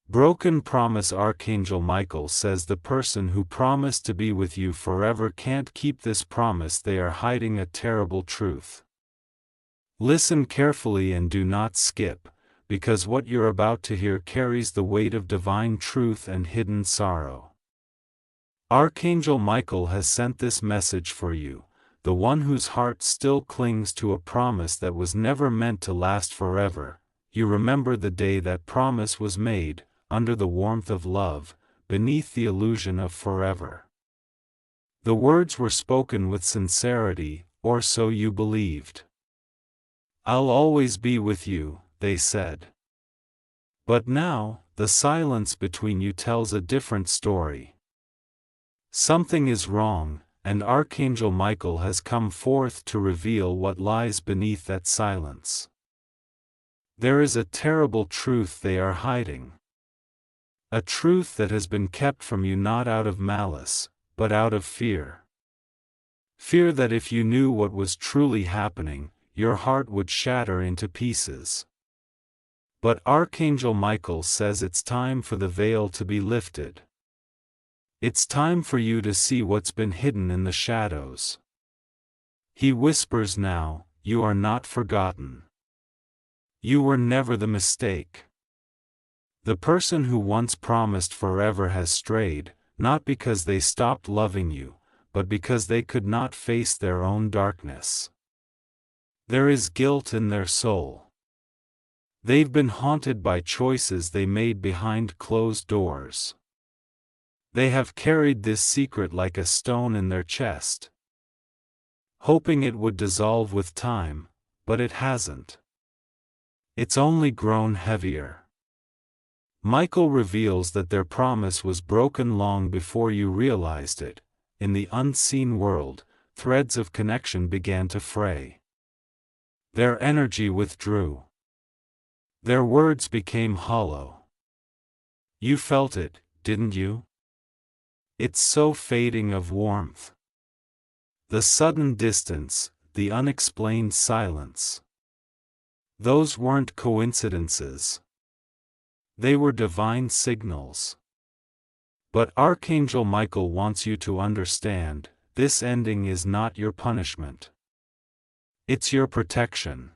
Broken promise. Archangel Michael says the person who promised to be with you forever can't keep this promise. They are hiding a terrible truth. Listen carefully and do not skip, because what you're about to hear carries the weight of divine truth and hidden sorrow. Archangel Michael has sent this message for you, the one whose heart still clings to a promise that was never meant to last forever. You remember the day that promise was made, under the warmth of love, beneath the illusion of forever. The words were spoken with sincerity, or so you believed. "I'll always be with you," they said. But now, the silence between you tells a different story. Something is wrong, and Archangel Michael has come forth to reveal what lies beneath that silence. There is a terrible truth they are hiding. A truth that has been kept from you not out of malice, but out of fear. Fear that if you knew what was truly happening, your heart would shatter into pieces. But Archangel Michael says it's time for the veil to be lifted. It's time for you to see what's been hidden in the shadows. He whispers now, you are not forgotten. You were never the mistake. The person who once promised forever has strayed, not because they stopped loving you, but because they could not face their own darkness. There is guilt in their soul. They've been haunted by choices they made behind closed doors. They have carried this secret like a stone in their chest, hoping it would dissolve with time, but it hasn't. It's only grown heavier. Michael reveals that their promise was broken long before you realized it. In the unseen world, threads of connection began to fray. Their energy withdrew. Their words became hollow. You felt it, didn't you? It's so fading of warmth. The sudden distance, the unexplained silence. Those weren't coincidences. They were divine signals. But Archangel Michael wants you to understand, this ending is not your punishment. It's your protection.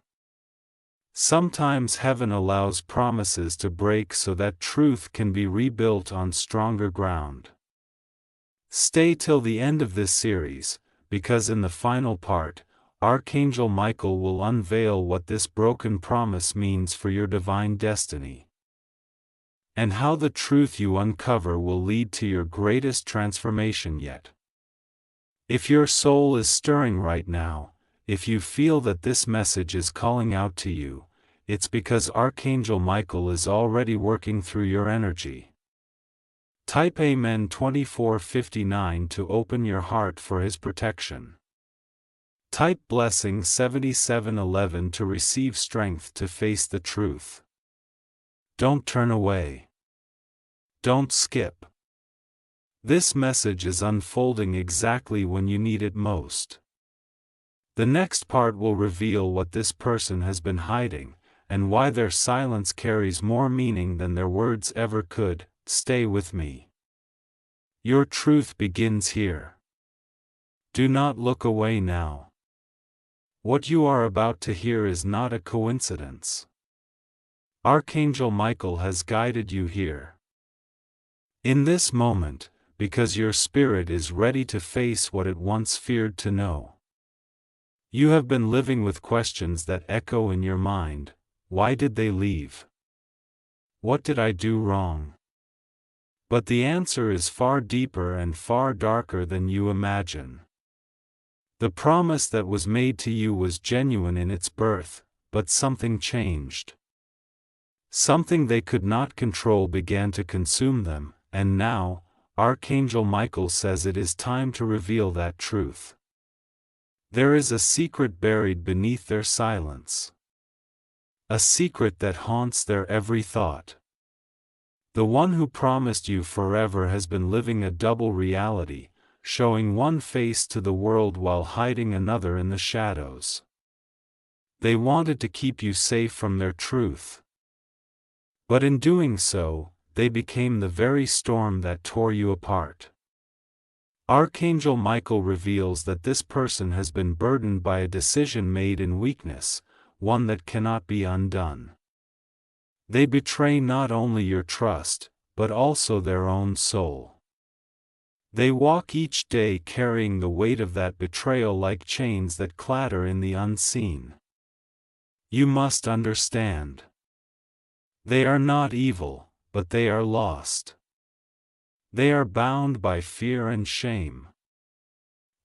Sometimes heaven allows promises to break so that truth can be rebuilt on stronger ground. Stay till the end of this series, because in the final part, Archangel Michael will unveil what this broken promise means for your divine destiny, and how the truth you uncover will lead to your greatest transformation yet. If your soul is stirring right now, if you feel that this message is calling out to you, it's because Archangel Michael is already working through your energy. Type Amen 2459 to open your heart for his protection. Type Blessing 7711 to receive strength to face the truth. Don't turn away. Don't skip. This message is unfolding exactly when you need it most. The next part will reveal what this person has been hiding, and why their silence carries more meaning than their words ever could. Stay with me. Your truth begins here. Do not look away now. What you are about to hear is not a coincidence. Archangel Michael has guided you here. In this moment, because your spirit is ready to face what it once feared to know. You have been living with questions that echo in your mind. Why did they leave? What did I do wrong? But the answer is far deeper and far darker than you imagine. The promise that was made to you was genuine in its birth, but something changed. Something they could not control began to consume them, and now, Archangel Michael says it is time to reveal that truth. There is a secret buried beneath their silence. A secret that haunts their every thought. The one who promised you forever has been living a double reality, showing one face to the world while hiding another in the shadows. They wanted to keep you safe from their truth. But in doing so, they became the very storm that tore you apart. Archangel Michael reveals that this person has been burdened by a decision made in weakness, one that cannot be undone. They betray not only your trust, but also their own soul. They walk each day carrying the weight of that betrayal like chains that clatter in the unseen. You must understand. They are not evil, but they are lost. They are bound by fear and shame.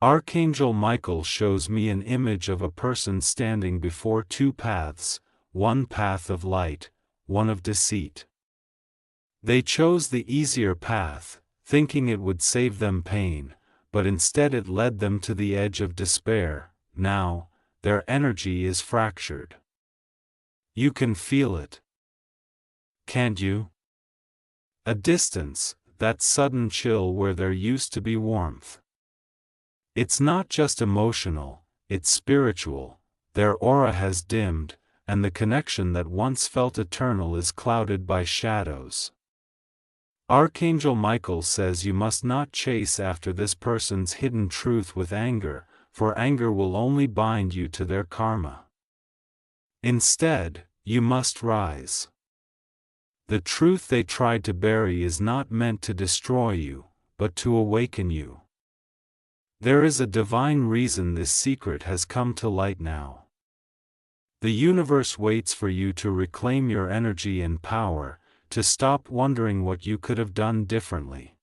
Archangel Michael shows me an image of a person standing before two paths, one path of light, one of deceit. They chose the easier path, thinking it would save them pain, but instead it led them to the edge of despair. Now, their energy is fractured. You can feel it. Can't you? A distance, that sudden chill where there used to be warmth. It's not just emotional, it's spiritual. Their aura has dimmed, and the connection that once felt eternal is clouded by shadows. Archangel Michael says you must not chase after this person's hidden truth with anger, for anger will only bind you to their karma. Instead, you must rise. The truth they tried to bury is not meant to destroy you, but to awaken you. There is a divine reason this secret has come to light now. The universe waits for you to reclaim your energy and power, to stop wondering what you could have done differently.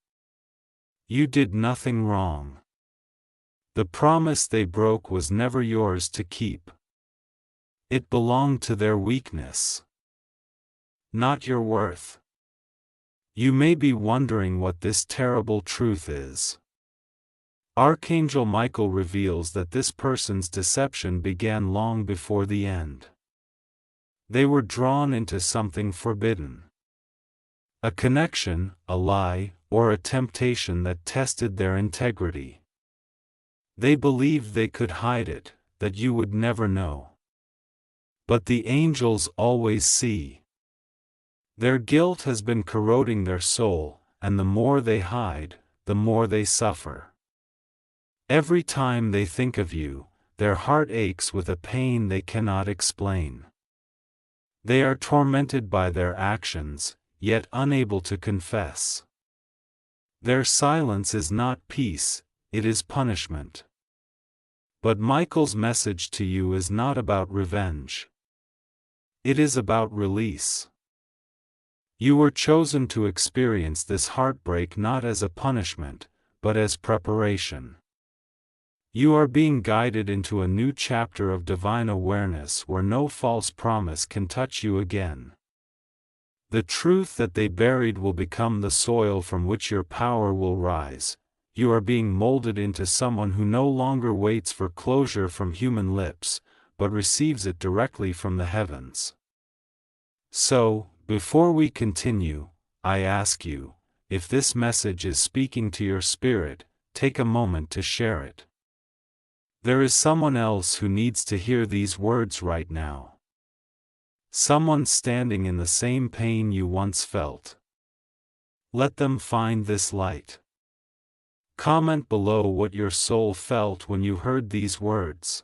You did nothing wrong. The promise they broke was never yours to keep. It belonged to their weakness, not your worth. You may be wondering what this terrible truth is. Archangel Michael reveals that this person's deception began long before the end. They were drawn into something forbidden. A connection, a lie, or a temptation that tested their integrity. They believed they could hide it, that you would never know. But the angels always see. Their guilt has been corroding their soul, and the more they hide, the more they suffer. Every time they think of you, their heart aches with a pain they cannot explain. They are tormented by their actions, yet unable to confess. Their silence is not peace, it is punishment. But Michael's message to you is not about revenge. It is about release. You were chosen to experience this heartbreak not as a punishment, but as preparation. You are being guided into a new chapter of divine awareness where no false promise can touch you again. The truth that they buried will become the soil from which your power will rise. You are being molded into someone who no longer waits for closure from human lips, but receives it directly from the heavens. So, before we continue, I ask you, if this message is speaking to your spirit, take a moment to share it. There is someone else who needs to hear these words right now. Someone standing in the same pain you once felt. Let them find this light. Comment below what your soul felt when you heard these words.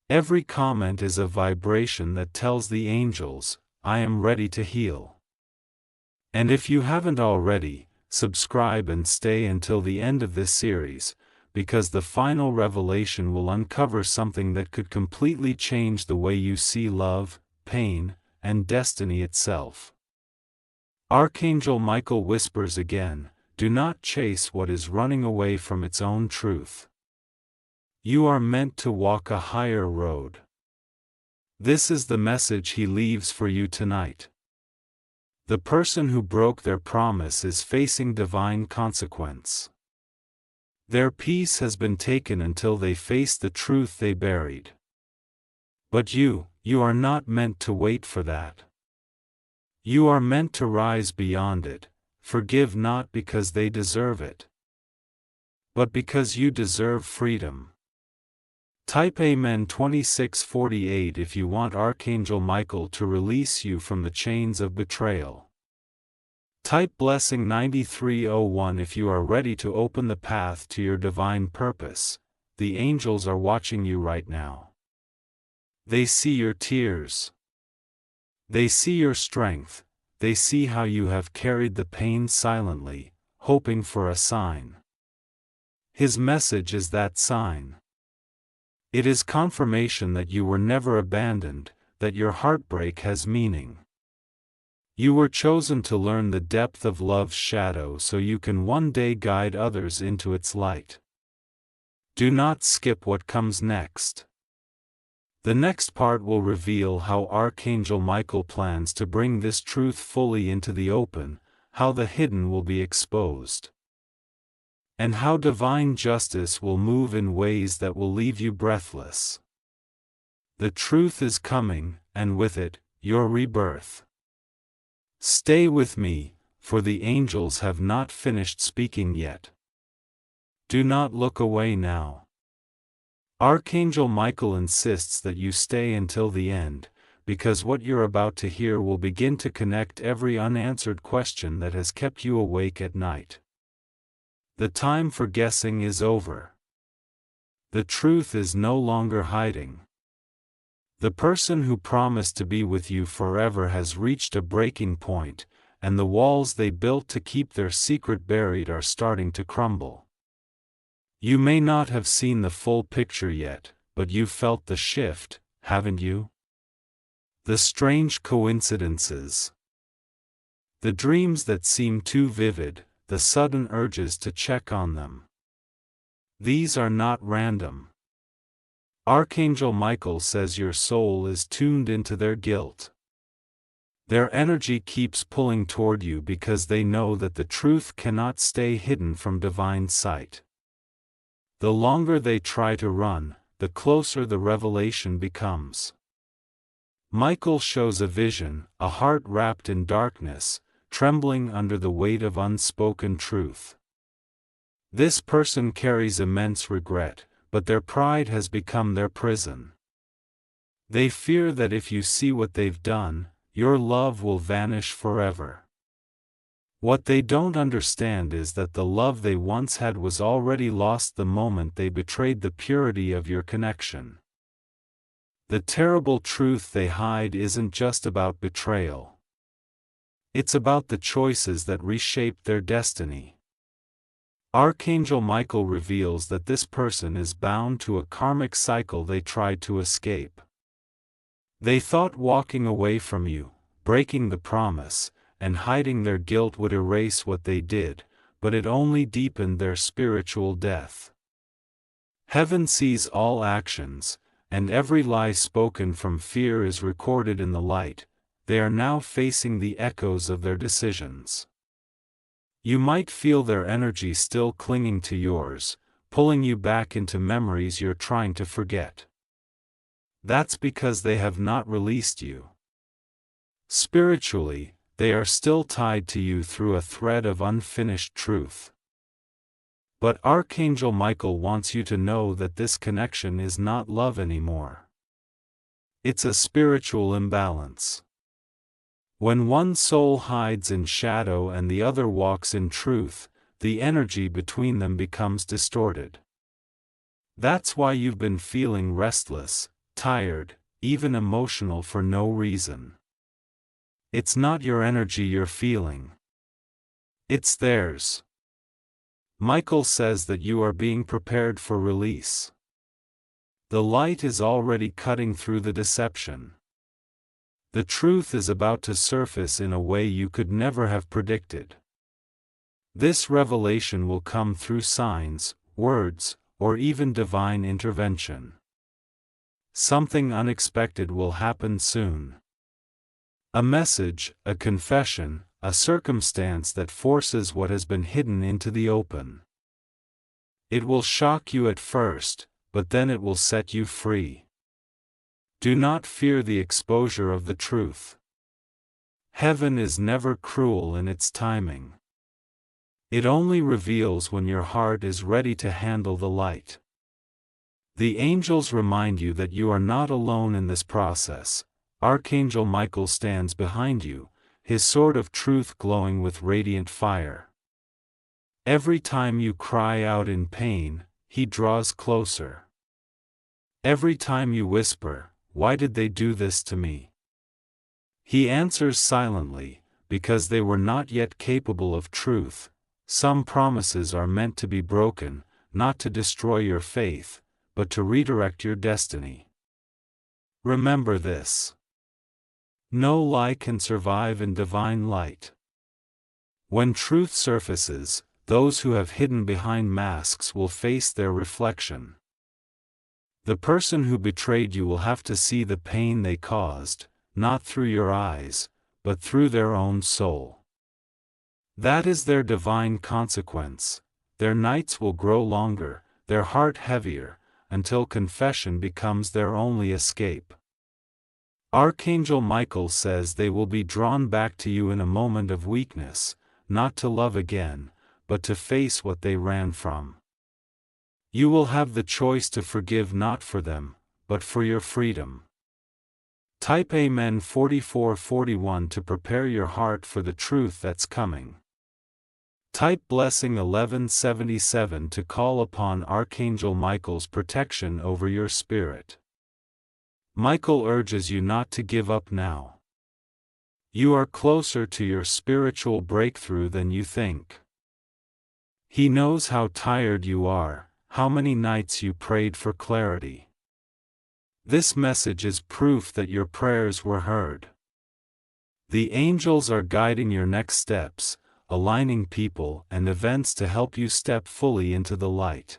Every comment is a vibration that tells the angels, I am ready to heal. And if you haven't already, subscribe and stay until the end of this series, because the final revelation will uncover something that could completely change the way you see love, pain, and destiny itself. Archangel Michael whispers again, do not chase what is running away from its own truth. You are meant to walk a higher road. This is the message he leaves for you tonight. The person who broke their promise is facing divine consequence. Their peace has been taken until they face the truth they buried. But you are not meant to wait for that. You are meant to rise beyond it. Forgive not because they deserve it, but because you deserve freedom. Type Amen 2648 if you want Archangel Michael to release you from the chains of betrayal. Type blessing 9301 if you are ready to open the path to your divine purpose. The angels are watching you right now. They see your tears. They see your strength. They see how you have carried the pain silently, hoping for a sign. His message is that sign. It is confirmation that you were never abandoned, that your heartbreak has meaning. You were chosen to learn the depth of love's shadow so you can one day guide others into its light. Do not skip what comes next. The next part will reveal how Archangel Michael plans to bring this truth fully into the open, how the hidden will be exposed, and how divine justice will move in ways that will leave you breathless. The truth is coming, and with it, your rebirth. Stay with me, for the angels have not finished speaking yet. Do not look away now. Archangel Michael insists that you stay until the end, because what you're about to hear will begin to connect every unanswered question that has kept you awake at night. The time for guessing is over. The truth is no longer hiding. The person who promised to be with you forever has reached a breaking point, and the walls they built to keep their secret buried are starting to crumble. You may not have seen the full picture yet, but you've felt the shift, haven't you? The strange coincidences. The dreams that seem too vivid, the sudden urges to check on them. These are not random. Archangel Michael says your soul is tuned into their guilt. Their energy keeps pulling toward you because they know that the truth cannot stay hidden from divine sight. The longer they try to run, the closer the revelation becomes. Michael shows a vision, a heart wrapped in darkness, trembling under the weight of unspoken truth. This person carries immense regret, but their pride has become their prison. They fear that if you see what they've done, your love will vanish forever. What they don't understand is that the love they once had was already lost the moment they betrayed the purity of your connection. The terrible truth they hide isn't just about betrayal. It's about the choices that reshaped their destiny. Archangel Michael reveals that this person is bound to a karmic cycle they tried to escape. They thought walking away from you, breaking the promise, and hiding their guilt would erase what they did, but it only deepened their spiritual death. Heaven sees all actions, and every lie spoken from fear is recorded in the light. They are now facing the echoes of their decisions. You might feel their energy still clinging to yours, pulling you back into memories you're trying to forget. That's because they have not released you. Spiritually, they are still tied to you through a thread of unfinished truth. But Archangel Michael wants you to know that this connection is not love anymore. It's a spiritual imbalance. When one soul hides in shadow and the other walks in truth, the energy between them becomes distorted. That's why you've been feeling restless, tired, even emotional for no reason. It's not your energy you're feeling. It's theirs. Michael says that you are being prepared for release. The light is already cutting through the deception. The truth is about to surface in a way you could never have predicted. This revelation will come through signs, words, or even divine intervention. Something unexpected will happen soon. A message, a confession, a circumstance that forces what has been hidden into the open. It will shock you at first, but then it will set you free. Do not fear the exposure of the truth. Heaven is never cruel in its timing. It only reveals when your heart is ready to handle the light. The angels remind you that you are not alone in this process. Archangel Michael stands behind you, his sword of truth glowing with radiant fire. Every time you cry out in pain, he draws closer. Every time you whisper, "Why did they do this to me?" he answers silently, because they were not yet capable of truth. Some promises are meant to be broken, not to destroy your faith, but to redirect your destiny. Remember this. No lie can survive in divine light. When truth surfaces, those who have hidden behind masks will face their reflection. The person who betrayed you will have to see the pain they caused, not through your eyes, but through their own soul. That is their divine consequence. Their nights will grow longer, their heart heavier, until confession becomes their only escape. Archangel Michael says they will be drawn back to you in a moment of weakness, not to love again, but to face what they ran from. You will have the choice to forgive not for them, but for your freedom. Type Amen 4441 to prepare your heart for the truth that's coming. Type Blessing 1177 to call upon Archangel Michael's protection over your spirit. Michael urges you not to give up now. You are closer to your spiritual breakthrough than you think. He knows how tired you are, how many nights you prayed for clarity. This message is proof that your prayers were heard. The angels are guiding your next steps, aligning people and events to help you step fully into the light.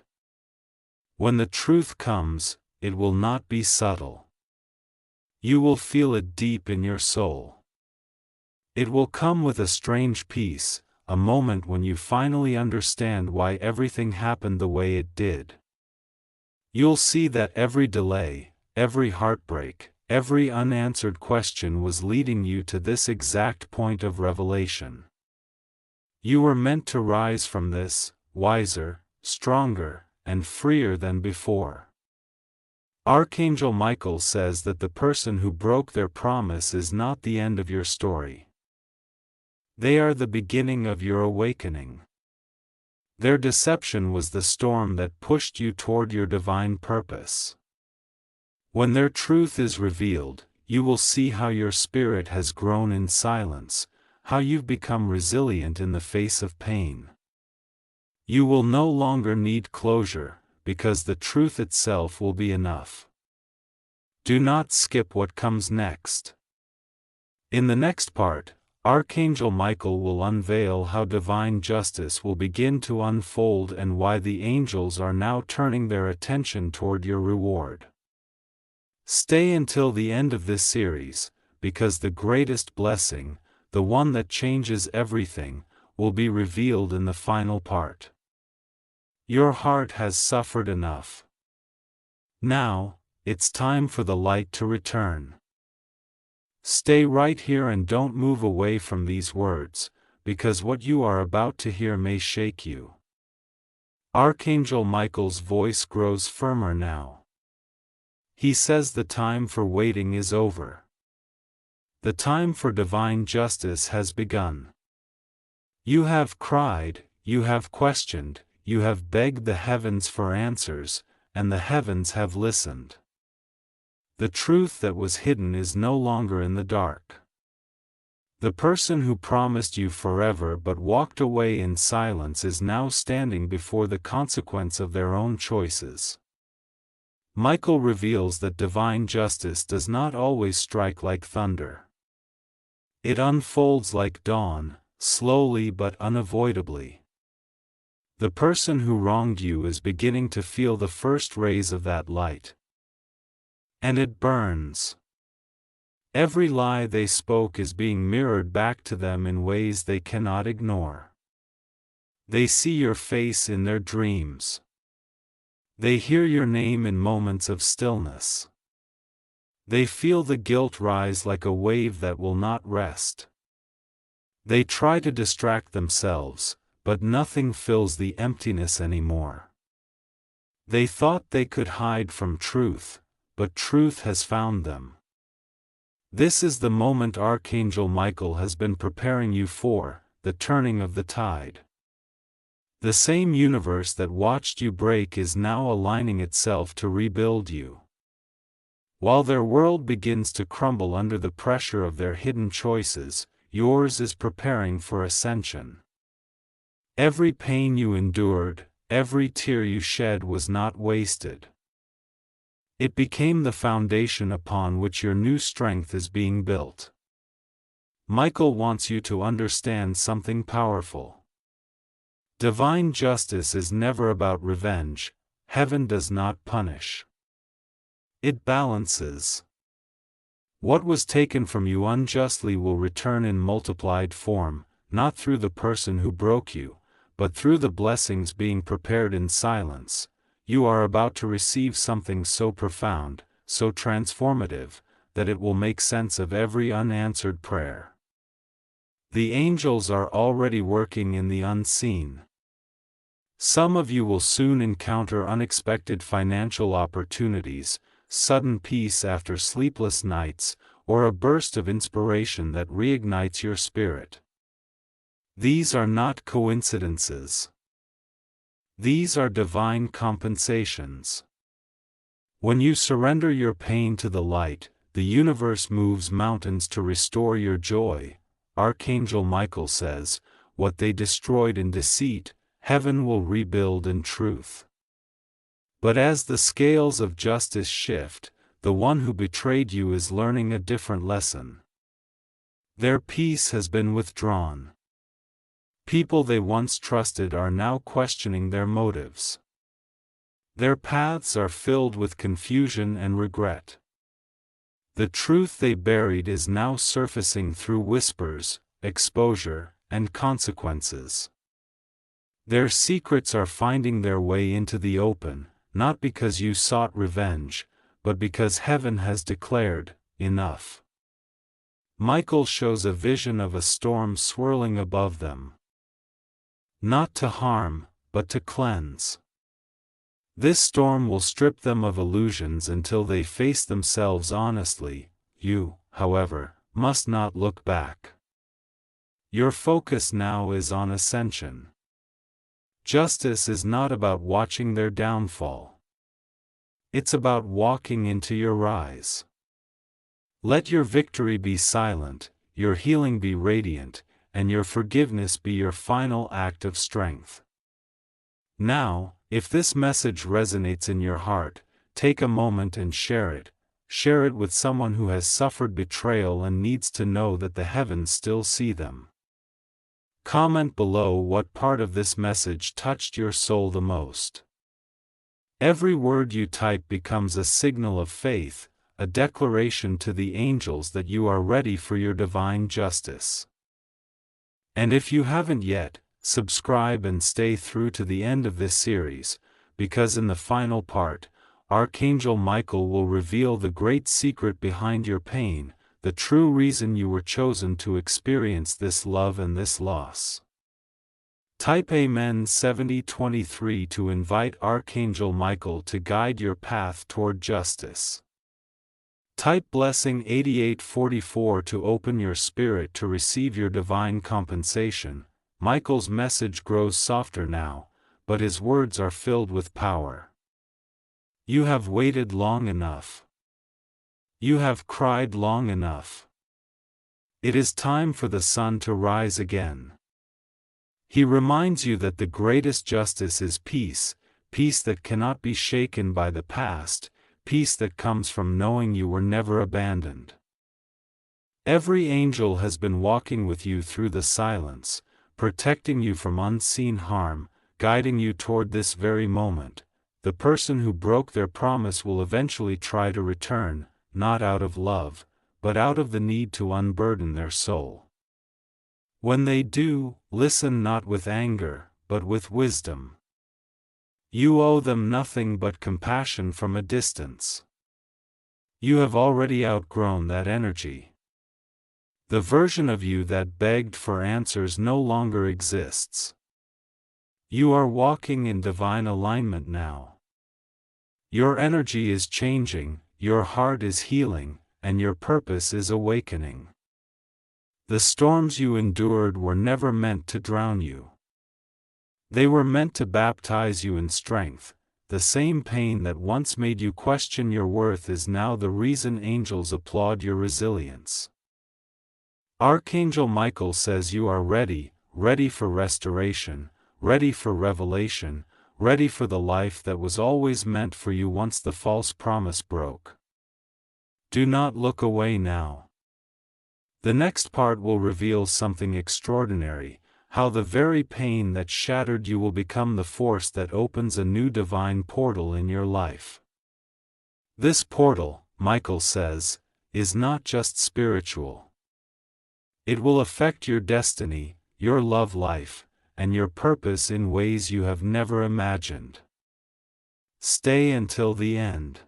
When the truth comes, it will not be subtle. You will feel it deep in your soul. It will come with a strange peace, a moment when you finally understand why everything happened the way it did. You'll see that every delay, every heartbreak, every unanswered question was leading you to this exact point of revelation. You were meant to rise from this, wiser, stronger, and freer than before. Archangel Michael says that the person who broke their promise is not the end of your story. They are the beginning of your awakening. Their deception was the storm that pushed you toward your divine purpose. When their truth is revealed, you will see how your spirit has grown in silence, how you've become resilient in the face of pain. You will no longer need closure, because the truth itself will be enough. Do not skip what comes next. In the next part, Archangel Michael will unveil how divine justice will begin to unfold and why the angels are now turning their attention toward your reward. Stay until the end of this series, because the greatest blessing, the one that changes everything, will be revealed in the final part. Your heart has suffered enough. Now, it's time for the light to return. Stay right here and don't move away from these words, because what you are about to hear may shake you. Archangel Michael's voice grows firmer now. He says the time for waiting is over. The time for divine justice has begun. You have cried, you have questioned, you have begged the heavens for answers, and the heavens have listened. The truth that was hidden is no longer in the dark. The person who promised you forever but walked away in silence is now standing before the consequence of their own choices. Michael reveals that divine justice does not always strike like thunder. It unfolds like dawn, slowly but unavoidably. The person who wronged you is beginning to feel the first rays of that light. And it burns. Every lie they spoke is being mirrored back to them in ways they cannot ignore. They see your face in their dreams. They hear your name in moments of stillness. They feel the guilt rise like a wave that will not rest. They try to distract themselves, but nothing fills the emptiness anymore. They thought they could hide from truth, but truth has found them. This is the moment Archangel Michael has been preparing you for, the turning of the tide. The same universe that watched you break is now aligning itself to rebuild you. While their world begins to crumble under the pressure of their hidden choices, yours is preparing for ascension. Every pain you endured, every tear you shed was not wasted. It became the foundation upon which your new strength is being built. Michael wants you to understand something powerful. Divine justice is never about revenge. Heaven does not punish. It balances. What was taken from you unjustly will return in multiplied form, not through the person who broke you, but through the blessings being prepared in silence. You are about to receive something so profound, so transformative, that it will make sense of every unanswered prayer. The angels are already working in the unseen. Some of you will soon encounter unexpected financial opportunities, sudden peace after sleepless nights, or a burst of inspiration that reignites your spirit. These are not coincidences. These are divine compensations. When you surrender your pain to the light, the universe moves mountains to restore your joy. Archangel Michael says, "What they destroyed in deceit, heaven will rebuild in truth." But as the scales of justice shift, the one who betrayed you is learning a different lesson. Their peace has been withdrawn. People they once trusted are now questioning their motives. Their paths are filled with confusion and regret. The truth they buried is now surfacing through whispers, exposure, and consequences. Their secrets are finding their way into the open, not because you sought revenge, but because heaven has declared, enough. Michael shows a vision of a storm swirling above them. Not to harm, but to cleanse. This storm will strip them of illusions until they face themselves honestly. You, however, must not look back. Your focus now is on ascension. Justice is not about watching their downfall. It's about walking into your rise. Let your victory be silent, your healing be radiant, and your forgiveness be your final act of strength. Now, if this message resonates in your heart, take a moment and share it. Share it with someone who has suffered betrayal and needs to know that the heavens still see them. Comment below what part of this message touched your soul the most. Every word you type becomes a signal of faith, a declaration to the angels that you are ready for your divine justice. And if you haven't yet, subscribe and stay through to the end of this series, because in the final part, Archangel Michael will reveal the great secret behind your pain, the true reason you were chosen to experience this love and this loss. Type Amen 7023 to invite Archangel Michael to guide your path toward justice. Type Blessing 8844 to open your spirit to receive your divine compensation. Michael's message grows softer now, but his words are filled with power. You have waited long enough. You have cried long enough. It is time for the sun to rise again. He reminds you that the greatest justice is peace, peace that cannot be shaken by the past, peace that comes from knowing you were never abandoned. Every angel has been walking with you through the silence, protecting you from unseen harm, guiding you toward this very moment. The person who broke their promise will eventually try to return, not out of love, but out of the need to unburden their soul. When they do, listen not with anger, but with wisdom. You owe them nothing but compassion from a distance. You have already outgrown that energy. The version of you that begged for answers no longer exists. You are walking in divine alignment now. Your energy is changing, your heart is healing, and your purpose is awakening. The storms you endured were never meant to drown you. They were meant to baptize you in strength. The same pain that once made you question your worth is now the reason angels applaud your resilience. Archangel Michael says you are ready, ready for restoration, ready for revelation, ready for the life that was always meant for you once the false promise broke. Do not look away now. The next part will reveal something extraordinary, how the very pain that shattered you will become the force that opens a new divine portal in your life. This portal, Michael says, is not just spiritual. It will affect your destiny, your love life, and your purpose in ways you have never imagined. Stay until the end.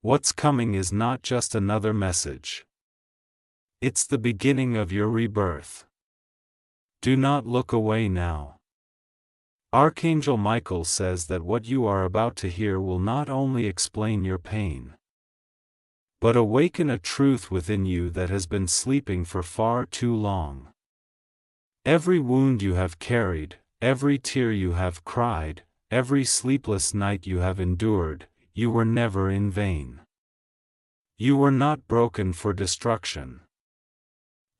What's coming is not just another message. It's the beginning of your rebirth. Do not look away now. Archangel Michael says that what you are about to hear will not only explain your pain, but awaken a truth within you that has been sleeping for far too long. Every wound you have carried, every tear you have cried, every sleepless night you have endured, you were never in vain. You were not broken for destruction.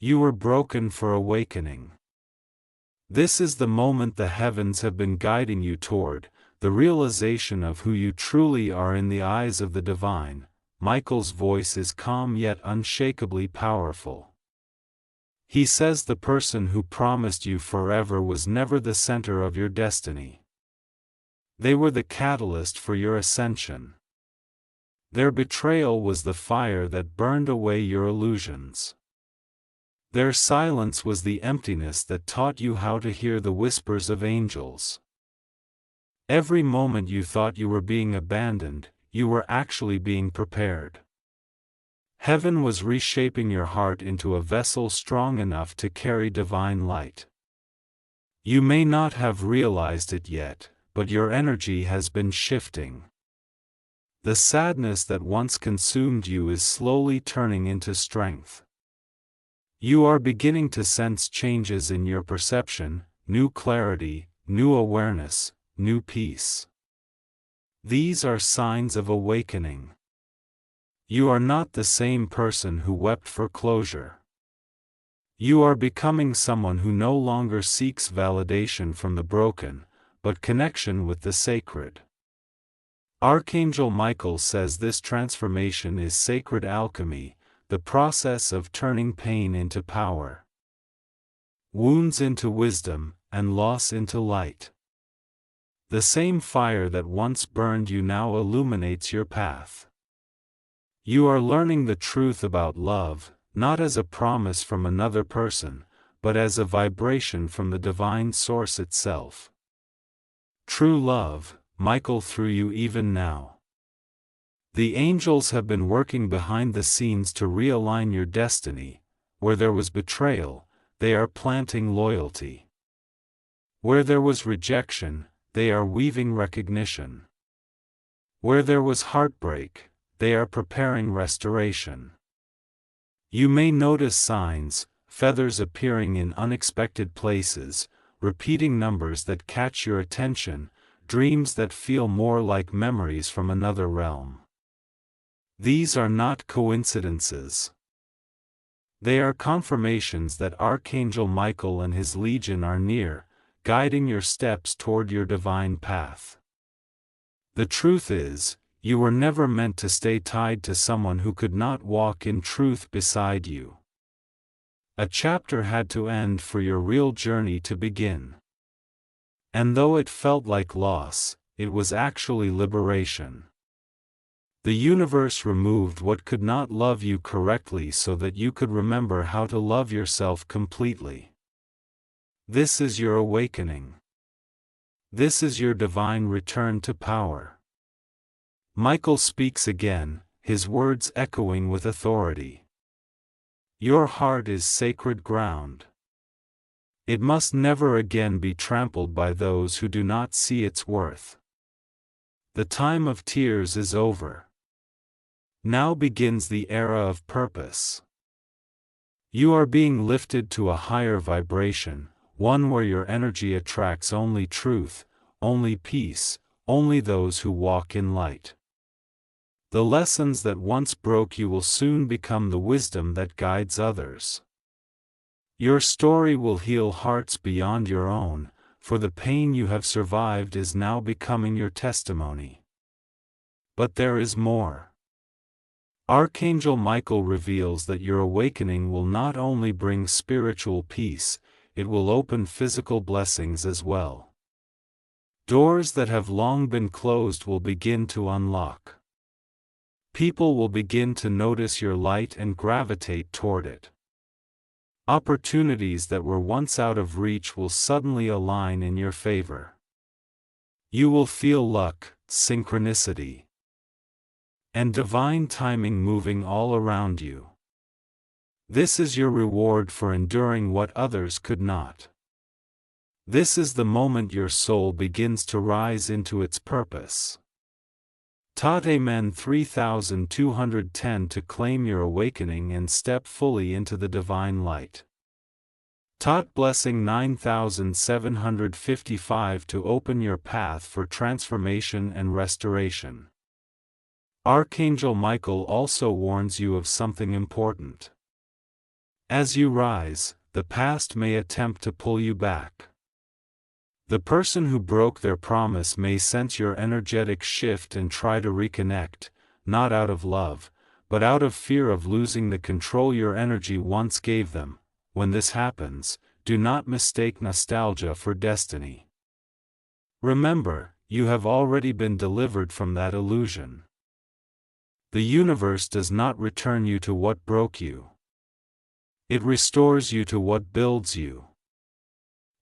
You were broken for awakening. This is the moment the heavens have been guiding you toward, the realization of who you truly are in the eyes of the divine. Michael's voice is calm yet unshakably powerful. He says the person who promised you forever was never the center of your destiny. They were the catalyst for your ascension. Their betrayal was the fire that burned away your illusions. Their silence was the emptiness that taught you how to hear the whispers of angels. Every moment you thought you were being abandoned, you were actually being prepared. Heaven was reshaping your heart into a vessel strong enough to carry divine light. You may not have realized it yet, but your energy has been shifting. The sadness that once consumed you is slowly turning into strength. You are beginning to sense changes in your perception, new clarity, new awareness, new peace. These are signs of awakening. You are not the same person who wept for closure. You are becoming someone who no longer seeks validation from the broken, but connection with the sacred. Archangel Michael says this transformation is sacred alchemy, the process of turning pain into power, wounds into wisdom, and loss into light. The same fire that once burned you now illuminates your path. You are learning the truth about love, not as a promise from another person, but as a vibration from the divine source itself. True love, Michael through you even now. The angels have been working behind the scenes to realign your destiny. Where there was betrayal, they are planting loyalty. Where there was rejection, they are weaving recognition. Where there was heartbreak, they are preparing restoration. You may notice signs, feathers appearing in unexpected places, repeating numbers that catch your attention, dreams that feel more like memories from another realm. These are not coincidences. They are confirmations that Archangel Michael and his legion are near, guiding your steps toward your divine path. The truth is, you were never meant to stay tied to someone who could not walk in truth beside you. A chapter had to end for your real journey to begin. And though it felt like loss, it was actually liberation. The universe removed what could not love you correctly so that you could remember how to love yourself completely. This is your awakening. This is your divine return to power. Michael speaks again, his words echoing with authority. Your heart is sacred ground. It must never again be trampled by those who do not see its worth. The time of tears is over. Now begins the era of purpose. You are being lifted to a higher vibration, one where your energy attracts only truth, only peace, only those who walk in light. The lessons that once broke you will soon become the wisdom that guides others. Your story will heal hearts beyond your own, for the pain you have survived is now becoming your testimony. But there is more. Archangel Michael reveals that your awakening will not only bring spiritual peace, it will open physical blessings as well. Doors that have long been closed will begin to unlock. People will begin to notice your light and gravitate toward it. Opportunities that were once out of reach will suddenly align in your favor. You will feel luck, synchronicity, and divine timing moving all around you. This is your reward for enduring what others could not. This is the moment your soul begins to rise into its purpose. Tate Men 3210 to claim your awakening and step fully into the divine light. Tot Blessing 9755 to open your path for transformation and restoration. Archangel Michael also warns you of something important. As you rise, the past may attempt to pull you back. The person who broke their promise may sense your energetic shift and try to reconnect, not out of love, but out of fear of losing the control your energy once gave them. When this happens, do not mistake nostalgia for destiny. Remember, you have already been delivered from that illusion. The universe does not return you to what broke you. It restores you to what builds you.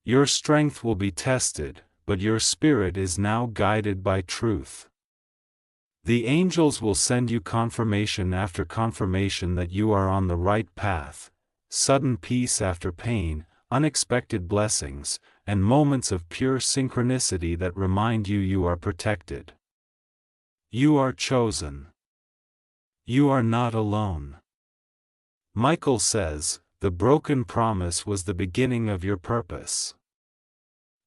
Your strength will be tested, but your spirit is now guided by truth. The angels will send you confirmation after confirmation that you are on the right path, sudden peace after pain, unexpected blessings, and moments of pure synchronicity that remind you you are protected. You are chosen. You are not alone. Michael says, the broken promise was the beginning of your purpose.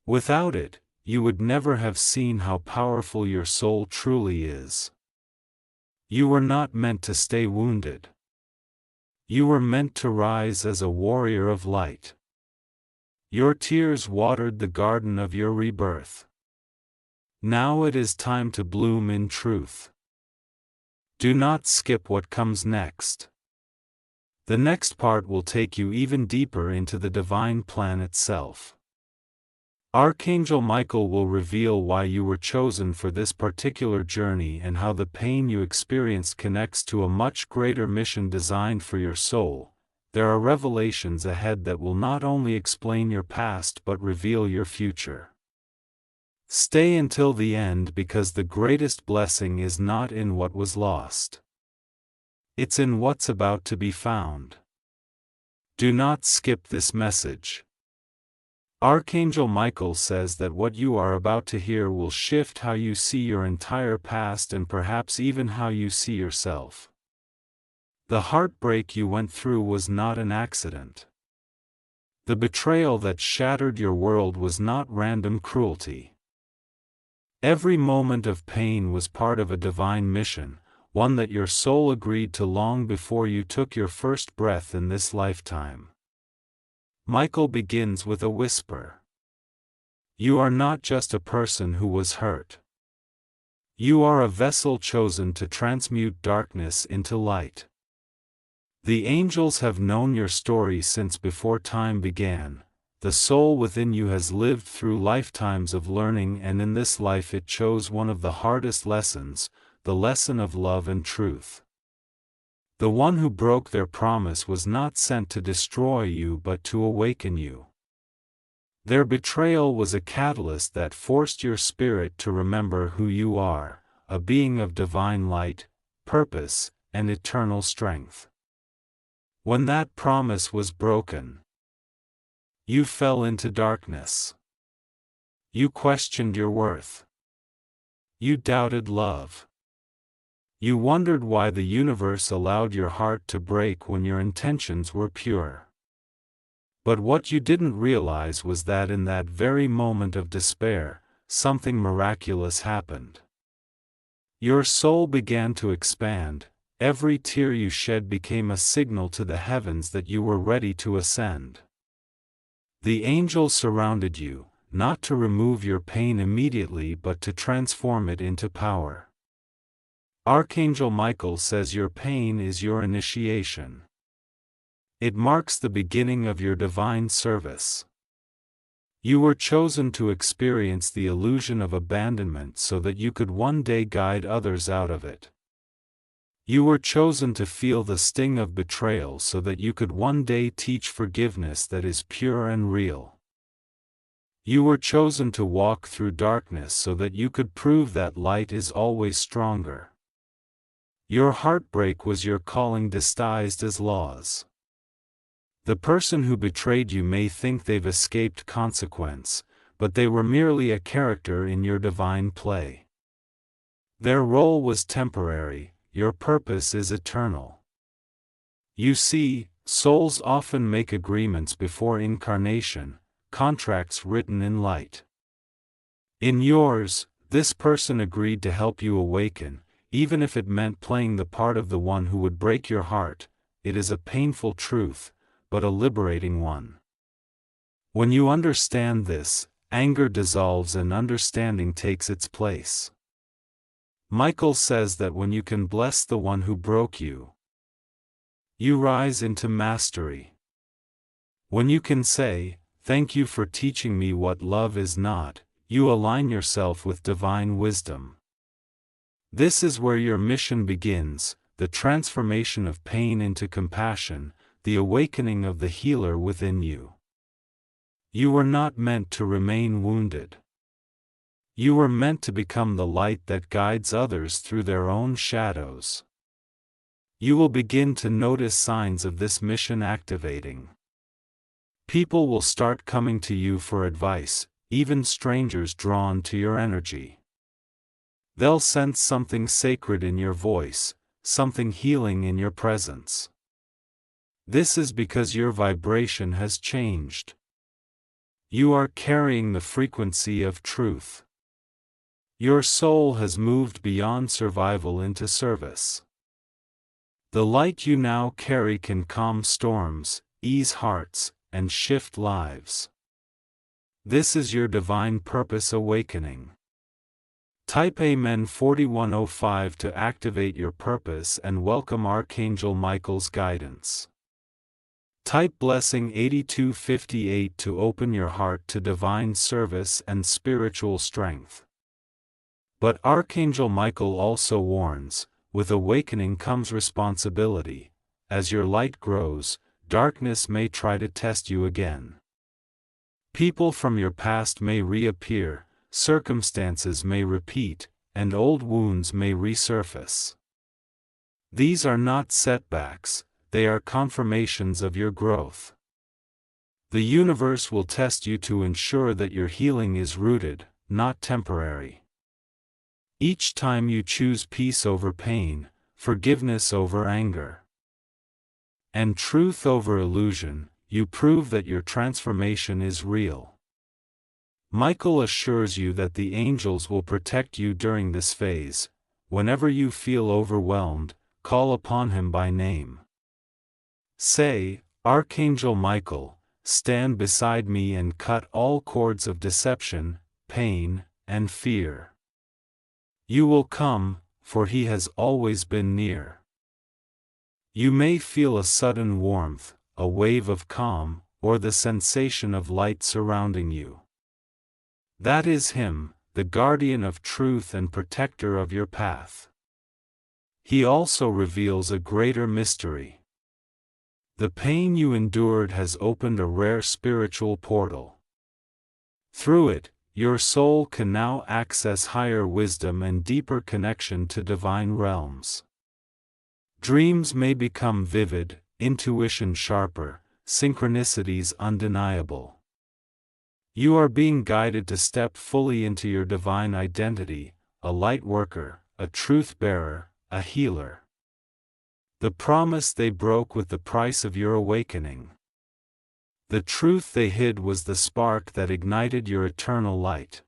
Without it, you would never have seen how powerful your soul truly is. You were not meant to stay wounded. You were meant to rise as a warrior of light. Your tears watered the garden of your rebirth. Now it is time to bloom in truth. Do not skip what comes next. The next part will take you even deeper into the divine plan itself. Archangel Michael will reveal why you were chosen for this particular journey and how the pain you experienced connects to a much greater mission designed for your soul. There are revelations ahead that will not only explain your past but reveal your future. Stay until the end because the greatest blessing is not in what was lost. It's in what's about to be found. Do not skip this message. Archangel Michael says that what you are about to hear will shift how you see your entire past and perhaps even how you see yourself. The heartbreak you went through was not an accident. The betrayal that shattered your world was not random cruelty. Every moment of pain was part of a divine mission, one that your soul agreed to long before you took your first breath in this lifetime. Michael begins with a whisper. You are not just a person who was hurt. You are a vessel chosen to transmute darkness into light. The angels have known your story since before time began. The soul within you has lived through lifetimes of learning, and in this life it chose one of the hardest lessons, the lesson of love and truth. The one who broke their promise was not sent to destroy you but to awaken you. Their betrayal was a catalyst that forced your spirit to remember who you are, a being of divine light, purpose, and eternal strength. When that promise was broken, you fell into darkness. You questioned your worth. You doubted love. You wondered why the universe allowed your heart to break when your intentions were pure. But what you didn't realize was that in that very moment of despair, something miraculous happened. Your soul began to expand. Every tear you shed became a signal to the heavens that you were ready to ascend. The angels surrounded you, not to remove your pain immediately but to transform it into power. Archangel Michael says your pain is your initiation. It marks the beginning of your divine service. You were chosen to experience the illusion of abandonment so that you could one day guide others out of it. You were chosen to feel the sting of betrayal so that you could one day teach forgiveness that is pure and real. You were chosen to walk through darkness so that you could prove that light is always stronger. Your heartbreak was your calling disguised as laws. The person who betrayed you may think they've escaped consequence, but they were merely a character in your divine play. Their role was temporary, your purpose is eternal. You see, souls often make agreements before incarnation, contracts written in light. In yours, this person agreed to help you awaken, even if it meant playing the part of the one who would break your heart. It is a painful truth, but a liberating one. When you understand this, anger dissolves and understanding takes its place. Michael says that when you can bless the one who broke you, you rise into mastery. When you can say, "Thank you for teaching me what love is not," you align yourself with divine wisdom. This is where your mission begins, the transformation of pain into compassion, the awakening of the healer within you. You were not meant to remain wounded. You were meant to become the light that guides others through their own shadows. You will begin to notice signs of this mission activating. People will start coming to you for advice, even strangers drawn to your energy. They'll sense something sacred in your voice, something healing in your presence. This is because your vibration has changed. You are carrying the frequency of truth. Your soul has moved beyond survival into service. The light you now carry can calm storms, ease hearts, and shift lives. This is your divine purpose awakening. Type Amen 4105 to activate your purpose and welcome Archangel Michael's guidance. Type Blessing 8258 to open your heart to divine service and spiritual strength. But Archangel Michael also warns, with awakening comes responsibility. As your light grows, darkness may try to test you again. People from your past may reappear, circumstances may repeat, and old wounds may resurface. These are not setbacks, they are confirmations of your growth. The universe will test you to ensure that your healing is rooted, not temporary. Each time you choose peace over pain, forgiveness over anger, and truth over illusion, you prove that your transformation is real. Michael assures you that the angels will protect you during this phase. Whenever you feel overwhelmed, call upon him by name. Say, "Archangel Michael, stand beside me and cut all cords of deception, pain, and fear." You will come, for he has always been near. You may feel a sudden warmth, a wave of calm, or the sensation of light surrounding you. That is him, the guardian of truth and protector of your path. He also reveals a greater mystery. The pain you endured has opened a rare spiritual portal. Through it, your soul can now access higher wisdom and deeper connection to divine realms. Dreams may become vivid, intuition sharper, synchronicities undeniable. You are being guided to step fully into your divine identity, a light worker, a truth bearer, a healer. The promise they broke with the price of your awakening. The truth they hid was the spark that ignited your eternal light.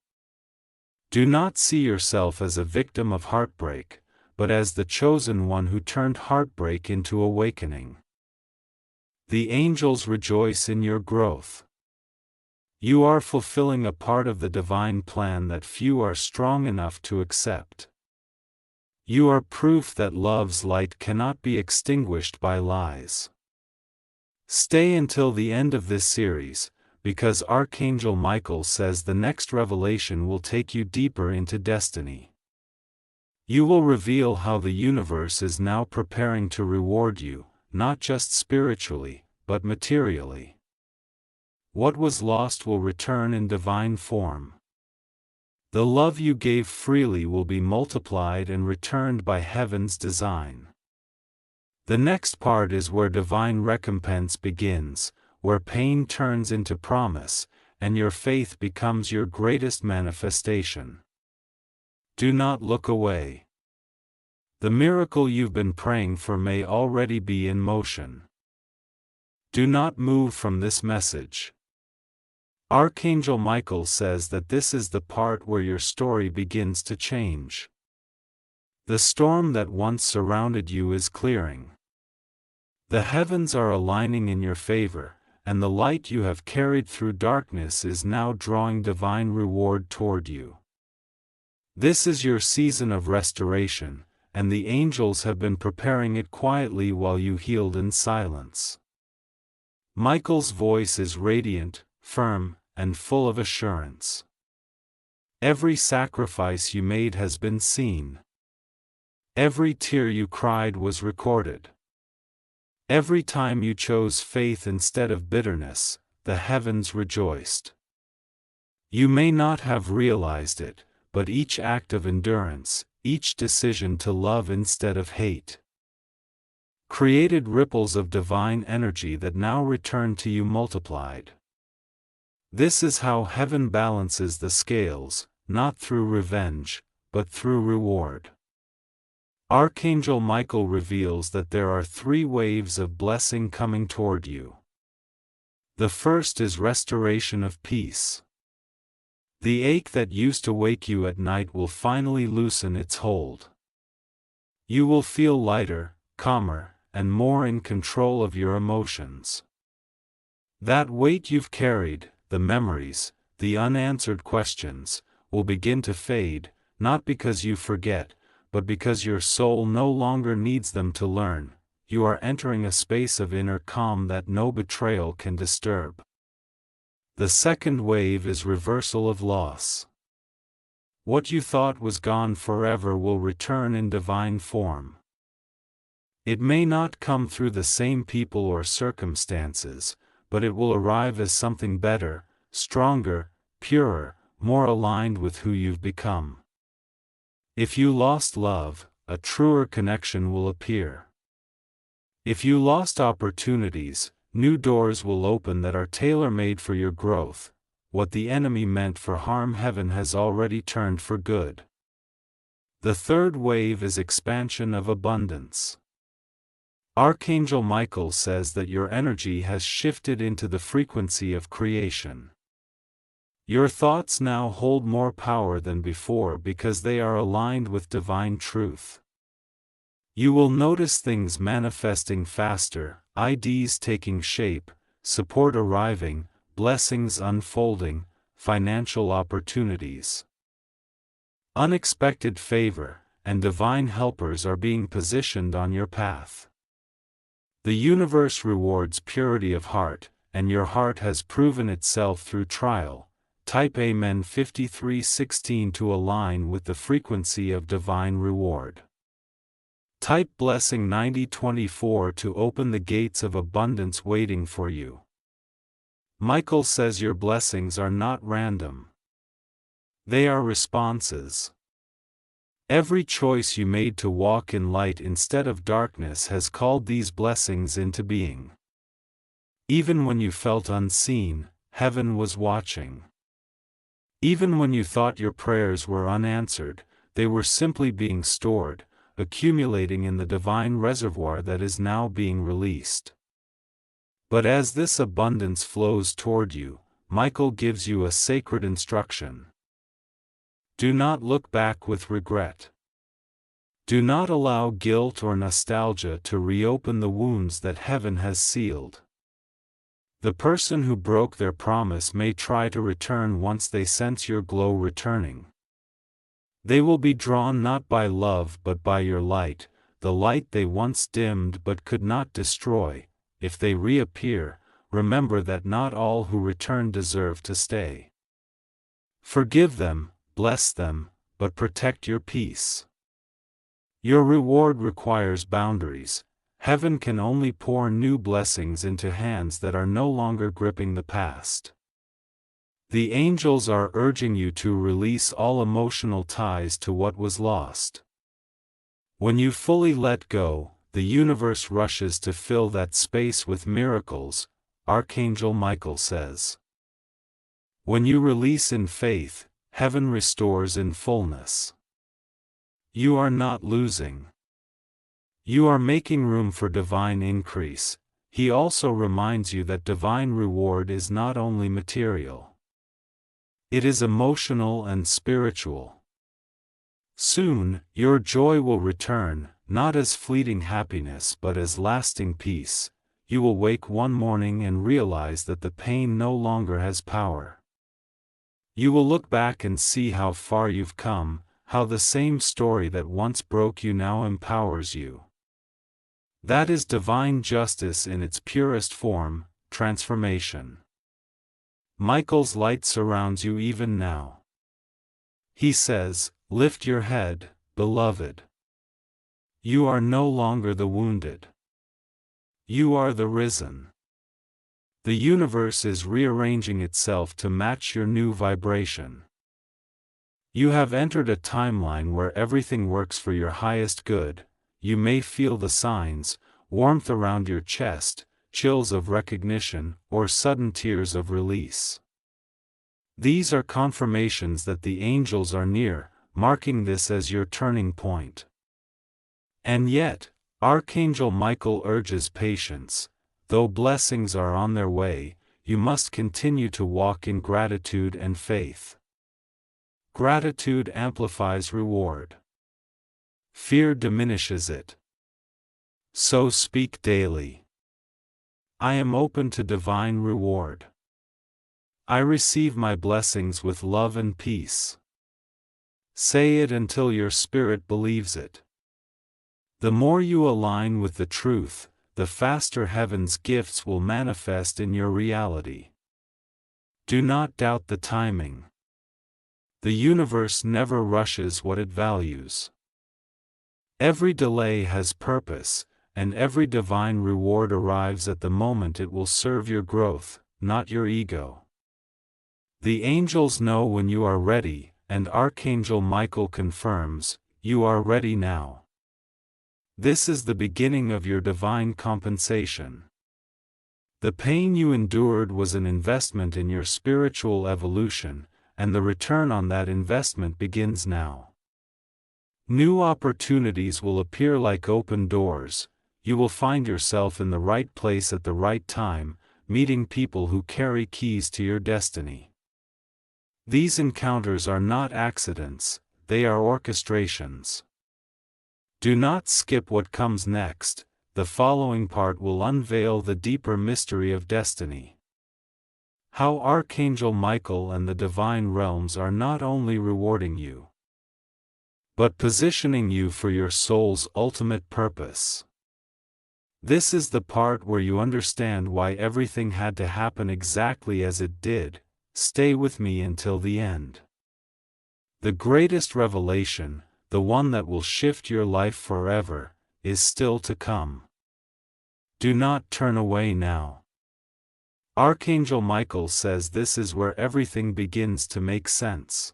Do not see yourself as a victim of heartbreak, but as the chosen one who turned heartbreak into awakening. The angels rejoice in your growth. You are fulfilling a part of the divine plan that few are strong enough to accept. You are proof that love's light cannot be extinguished by lies. Stay until the end of this series, because Archangel Michael says the next revelation will take you deeper into destiny. You will reveal how the universe is now preparing to reward you, not just spiritually, but materially. What was lost will return in divine form. The love you gave freely will be multiplied and returned by heaven's design. The next part is where divine recompense begins, where pain turns into promise, and your faith becomes your greatest manifestation. Do not look away. The miracle you've been praying for may already be in motion. Do not move from this message. Archangel Michael says that this is the part where your story begins to change. The storm that once surrounded you is clearing. The heavens are aligning in your favor, and the light you have carried through darkness is now drawing divine reward toward you. This is your season of restoration, and the angels have been preparing it quietly while you healed in silence. Michael's voice is radiant, firm, and full of assurance. Every sacrifice you made has been seen. Every tear you cried was recorded. Every time you chose faith instead of bitterness, the heavens rejoiced. You may not have realized it, but each act of endurance, each decision to love instead of hate, created ripples of divine energy that now return to you multiplied. This is how heaven balances the scales, not through revenge, but through reward. Archangel Michael reveals that there are 3 waves of blessing coming toward you. The first is restoration of peace. The ache that used to wake you at night will finally loosen its hold. You will feel lighter, calmer, and more in control of your emotions. That weight you've carried, the memories, the unanswered questions, will begin to fade, not because you forget, but because your soul no longer needs them to learn. You are entering a space of inner calm that no betrayal can disturb. The second wave is reversal of loss. What you thought was gone forever will return in divine form. It may not come through the same people or circumstances, but it will arrive as something better, stronger, purer, more aligned with who you've become. If you lost love, a truer connection will appear. If you lost opportunities, new doors will open that are tailor-made for your growth. What the enemy meant for harm, heaven has already turned for good. The third wave is expansion of abundance. Archangel Michael says that your energy has shifted into the frequency of creation. Your thoughts now hold more power than before because they are aligned with divine truth. You will notice things manifesting faster, ideas taking shape, support arriving, blessings unfolding, financial opportunities, unexpected favor, and divine helpers are being positioned on your path. The universe rewards purity of heart, and your heart has proven itself through trial. Type Amen 53:16 to align with the frequency of divine reward. Type Blessing 90:24 to open the gates of abundance waiting for you. Michael says your blessings are not random. They are responses. Every choice you made to walk in light instead of darkness has called these blessings into being. Even when you felt unseen, heaven was watching. Even when you thought your prayers were unanswered, they were simply being stored. accumulating in the divine reservoir that is now being released. But as this abundance flows toward you, Michael gives you a sacred instruction. Do not look back with regret. Do not allow guilt or nostalgia to reopen the wounds that heaven has sealed. The person who broke their promise may try to return once they sense your glow returning. They will be drawn not by love but by your light, the light they once dimmed but could not destroy. If they reappear, remember that not all who return deserve to stay. Forgive them, bless them, but protect your peace. Your reward requires boundaries. Heaven can only pour new blessings into hands that are no longer gripping the past. The angels are urging you to release all emotional ties to what was lost. When you fully let go, the universe rushes to fill that space with miracles, Archangel Michael says. When you release in faith, heaven restores in fullness. You are not losing. You are making room for divine increase. He also reminds you that divine reward is not only material. It is emotional and spiritual. Soon, your joy will return, not as fleeting happiness but as lasting peace. You will wake one morning and realize that the pain no longer has power. You will look back and see how far you've come, how the same story that once broke you now empowers you. That is divine justice in its purest form, transformation. Michael's light surrounds you even now. He says, "Lift your head, beloved. You are no longer the wounded. You are the risen." The universe is rearranging itself to match your new vibration. You have entered a timeline where everything works for your highest good. You may feel the signs: warmth around your chest, chills of recognition, or sudden tears of release. These are confirmations that the angels are near, marking this as your turning point. And yet, Archangel Michael urges patience. Though blessings are on their way, you must continue to walk in gratitude and faith. Gratitude amplifies reward. Fear diminishes it. So speak daily. I am open to divine reward. I receive my blessings with love and peace. Say it until your spirit believes it. The more you align with the truth, the faster heaven's gifts will manifest in your reality. Do not doubt the timing. The universe never rushes what it values. Every delay has purpose, and every divine reward arrives at the moment it will serve your growth, not your ego. The angels know when you are ready, and Archangel Michael confirms, you are ready now. This is the beginning of your divine compensation. The pain you endured was an investment in your spiritual evolution, and the return on that investment begins now. New opportunities will appear like open doors. You will find yourself in the right place at the right time, meeting people who carry keys to your destiny. These encounters are not accidents, they are orchestrations. Do not skip what comes next. The following part will unveil the deeper mystery of destiny. How Archangel Michael and the divine realms are not only rewarding you, but positioning you for your soul's ultimate purpose. This is the part where you understand why everything had to happen exactly as it did. Stay with me until the end. The greatest revelation, the one that will shift your life forever, is still to come. Do not turn away now. Archangel Michael says this is where everything begins to make sense.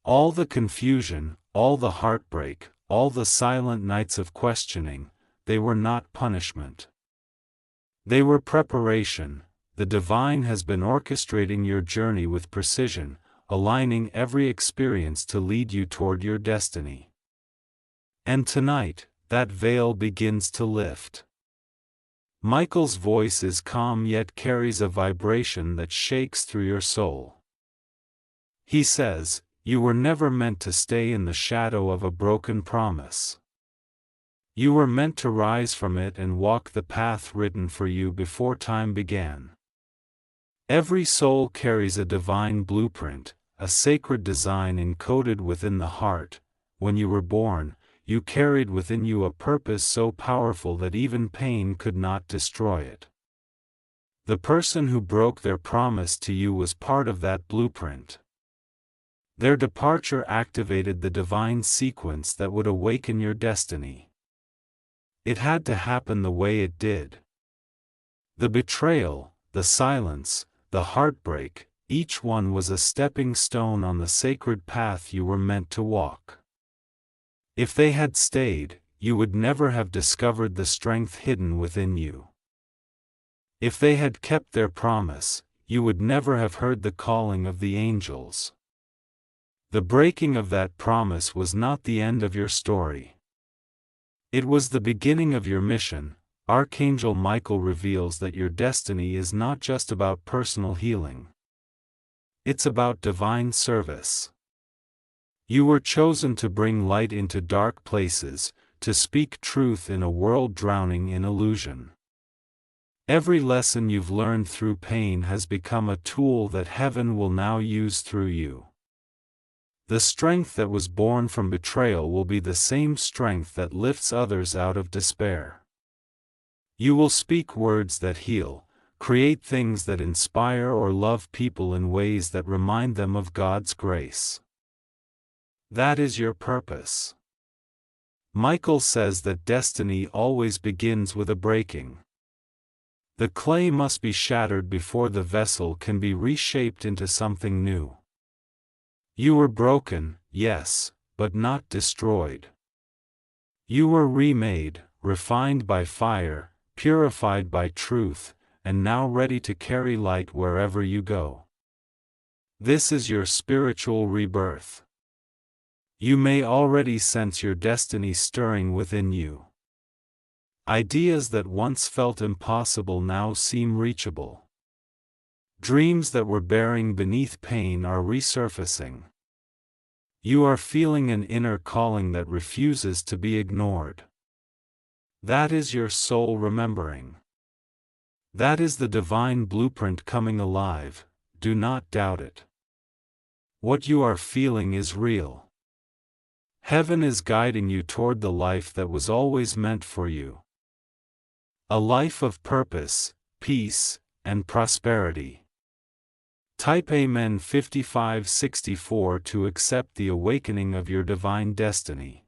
All the confusion, all the heartbreak, all the silent nights of questioning, they were not punishment. They were preparation. The divine has been orchestrating your journey with precision, aligning every experience to lead you toward your destiny. And tonight, that veil begins to lift. Michael's voice is calm yet carries a vibration that shakes through your soul. He says, "You were never meant to stay in the shadow of a broken promise. You were meant to rise from it and walk the path written for you before time began." Every soul carries a divine blueprint, a sacred design encoded within the heart. When you were born, you carried within you a purpose so powerful that even pain could not destroy it. The person who broke their promise to you was part of that blueprint. Their departure activated the divine sequence that would awaken your destiny. It had to happen the way it did. The betrayal, the silence, the heartbreak, each one was a stepping stone on the sacred path you were meant to walk. If they had stayed, you would never have discovered the strength hidden within you. If they had kept their promise, you would never have heard the calling of the angels. The breaking of that promise was not the end of your story. It was the beginning of your mission. Archangel Michael reveals that your destiny is not just about personal healing. It's about divine service. You were chosen to bring light into dark places, to speak truth in a world drowning in illusion. Every lesson you've learned through pain has become a tool that heaven will now use through you. The strength that was born from betrayal will be the same strength that lifts others out of despair. You will speak words that heal, create things that inspire or love people in ways that remind them of God's grace. That is your purpose. Michael says that destiny always begins with a breaking. The clay must be shattered before the vessel can be reshaped into something new. You were broken, yes, but not destroyed. You were remade, refined by fire, purified by truth, and now ready to carry light wherever you go. This is your spiritual rebirth. You may already sense your destiny stirring within you. Ideas that once felt impossible now seem reachable. Dreams that were bearing beneath pain are resurfacing. You are feeling an inner calling that refuses to be ignored. That is your soul remembering. That is the divine blueprint coming alive. Do not doubt it. What you are feeling is real. Heaven is guiding you toward the life that was always meant for you. A life of purpose, peace, and prosperity. Type Amen 5564 to accept the awakening of your divine destiny.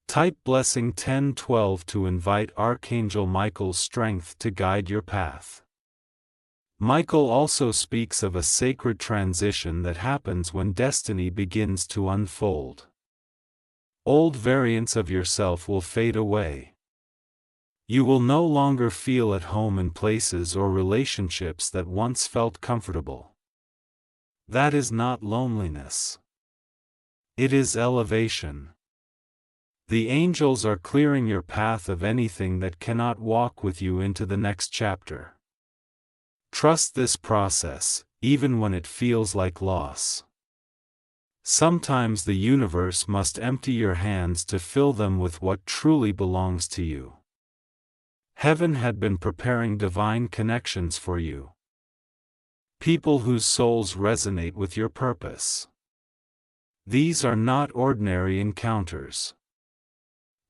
Type Blessing 1012 to invite Archangel Michael's strength to guide your path. Michael also speaks of a sacred transition that happens when destiny begins to unfold. Old variants of yourself will fade away. You will no longer feel at home in places or relationships that once felt comfortable. That is not loneliness. It is elevation. The angels are clearing your path of anything that cannot walk with you into the next chapter. Trust this process, even when it feels like loss. Sometimes the universe must empty your hands to fill them with what truly belongs to you. Heaven had been preparing divine connections for you. People whose souls resonate with your purpose. These are not ordinary encounters.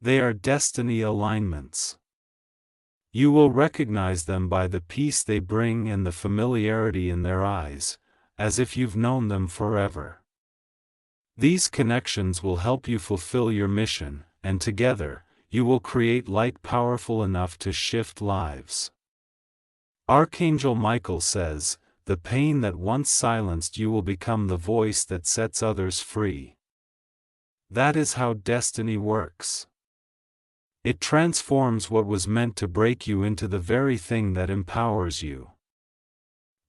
They are destiny alignments. You will recognize them by the peace they bring and the familiarity in their eyes, as if you've known them forever. These connections will help you fulfill your mission, and together, you will create light powerful enough to shift lives. Archangel Michael says, the pain that once silenced you will become the voice that sets others free. That is how destiny works. It transforms what was meant to break you into the very thing that empowers you.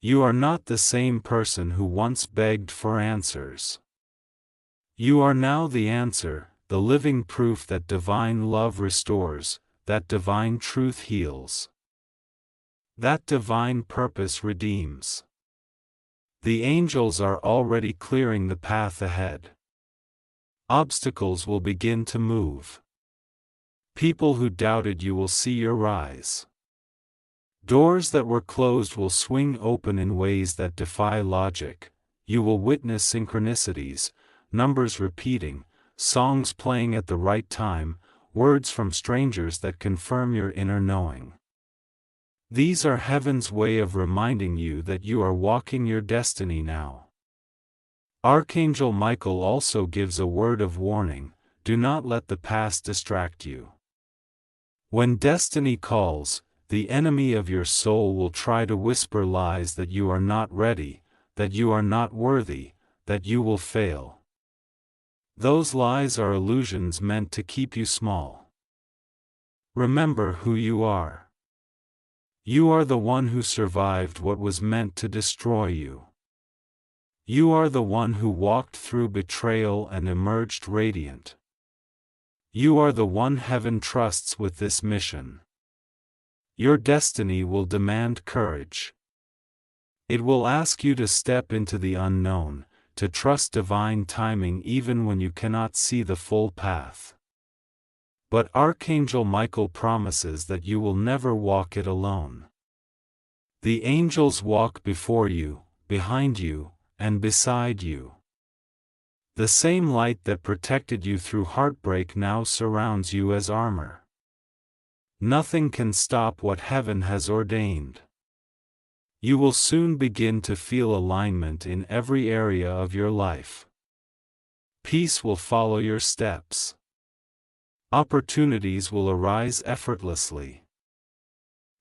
You are not the same person who once begged for answers. You are now the answer, the living proof that divine love restores, that divine truth heals, that divine purpose redeems. The angels are already clearing the path ahead. Obstacles will begin to move. People who doubted you will see your rise. Doors that were closed will swing open in ways that defy logic. You will witness synchronicities, numbers repeating, songs playing at the right time, words from strangers that confirm your inner knowing. These are heaven's way of reminding you that you are walking your destiny now. Archangel Michael also gives a word of warning: do not let the past distract you. When destiny calls, the enemy of your soul will try to whisper lies that you are not ready, that you are not worthy, that you will fail. Those lies are illusions meant to keep you small. Remember who you are. You are the one who survived what was meant to destroy you. You are the one who walked through betrayal and emerged radiant. You are the one heaven trusts with this mission. Your destiny will demand courage. It will ask you to step into the unknown, to trust divine timing even when you cannot see the full path. But Archangel Michael promises that you will never walk it alone. The angels walk before you, behind you, and beside you. The same light that protected you through heartbreak now surrounds you as armor. Nothing can stop what heaven has ordained. You will soon begin to feel alignment in every area of your life. Peace will follow your steps. Opportunities will arise effortlessly.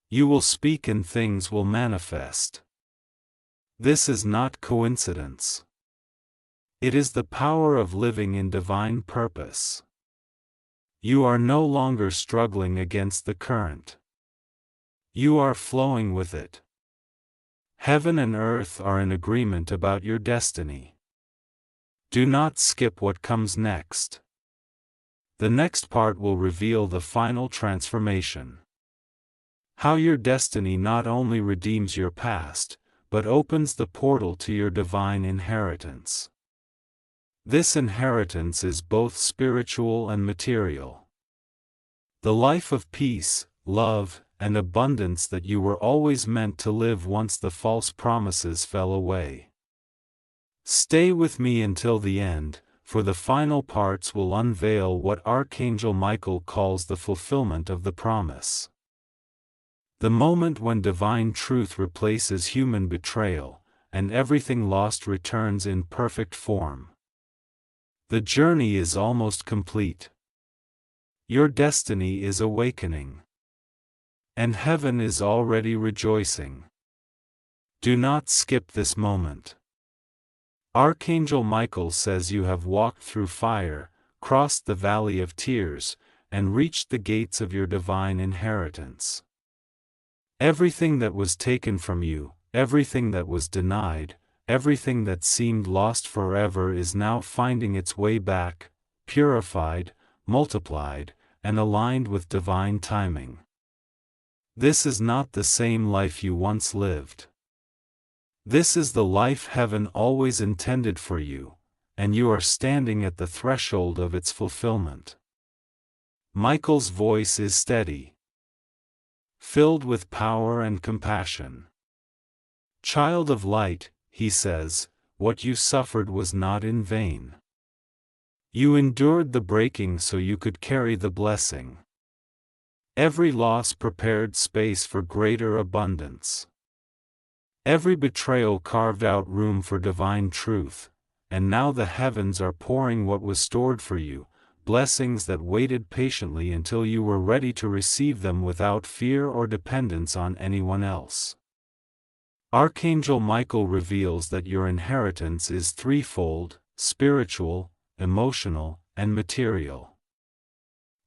You will speak and things will manifest. This is not coincidence. It is the power of living in divine purpose. You are no longer struggling against the current. You are flowing with it. Heaven and earth are in agreement about your destiny. Do not skip what comes next. The next part will reveal the final transformation. How your destiny not only redeems your past, but opens the portal to your divine inheritance. This inheritance is both spiritual and material. The life of peace, love, and abundance that you were always meant to live once the false promises fell away. Stay with me until the end, for the final parts will unveil what Archangel Michael calls the fulfillment of the promise. The moment when divine truth replaces human betrayal, and everything lost returns in perfect form. The journey is almost complete. Your destiny is awakening. And heaven is already rejoicing. Do not skip this moment. Archangel Michael says you have walked through fire, crossed the valley of tears, and reached the gates of your divine inheritance. Everything that was taken from you, everything that was denied, everything that seemed lost forever is now finding its way back, purified, multiplied, and aligned with divine timing. This is not the same life you once lived. This is the life heaven always intended for you, and you are standing at the threshold of its fulfillment. Michael's voice is steady, filled with power and compassion. Child of light, he says, what you suffered was not in vain. You endured the breaking so you could carry the blessing. Every loss prepared space for greater abundance. Every betrayal carved out room for divine truth, and now the heavens are pouring what was stored for you, blessings that waited patiently until you were ready to receive them without fear or dependence on anyone else. Archangel Michael reveals that your inheritance is threefold: spiritual, emotional, and material.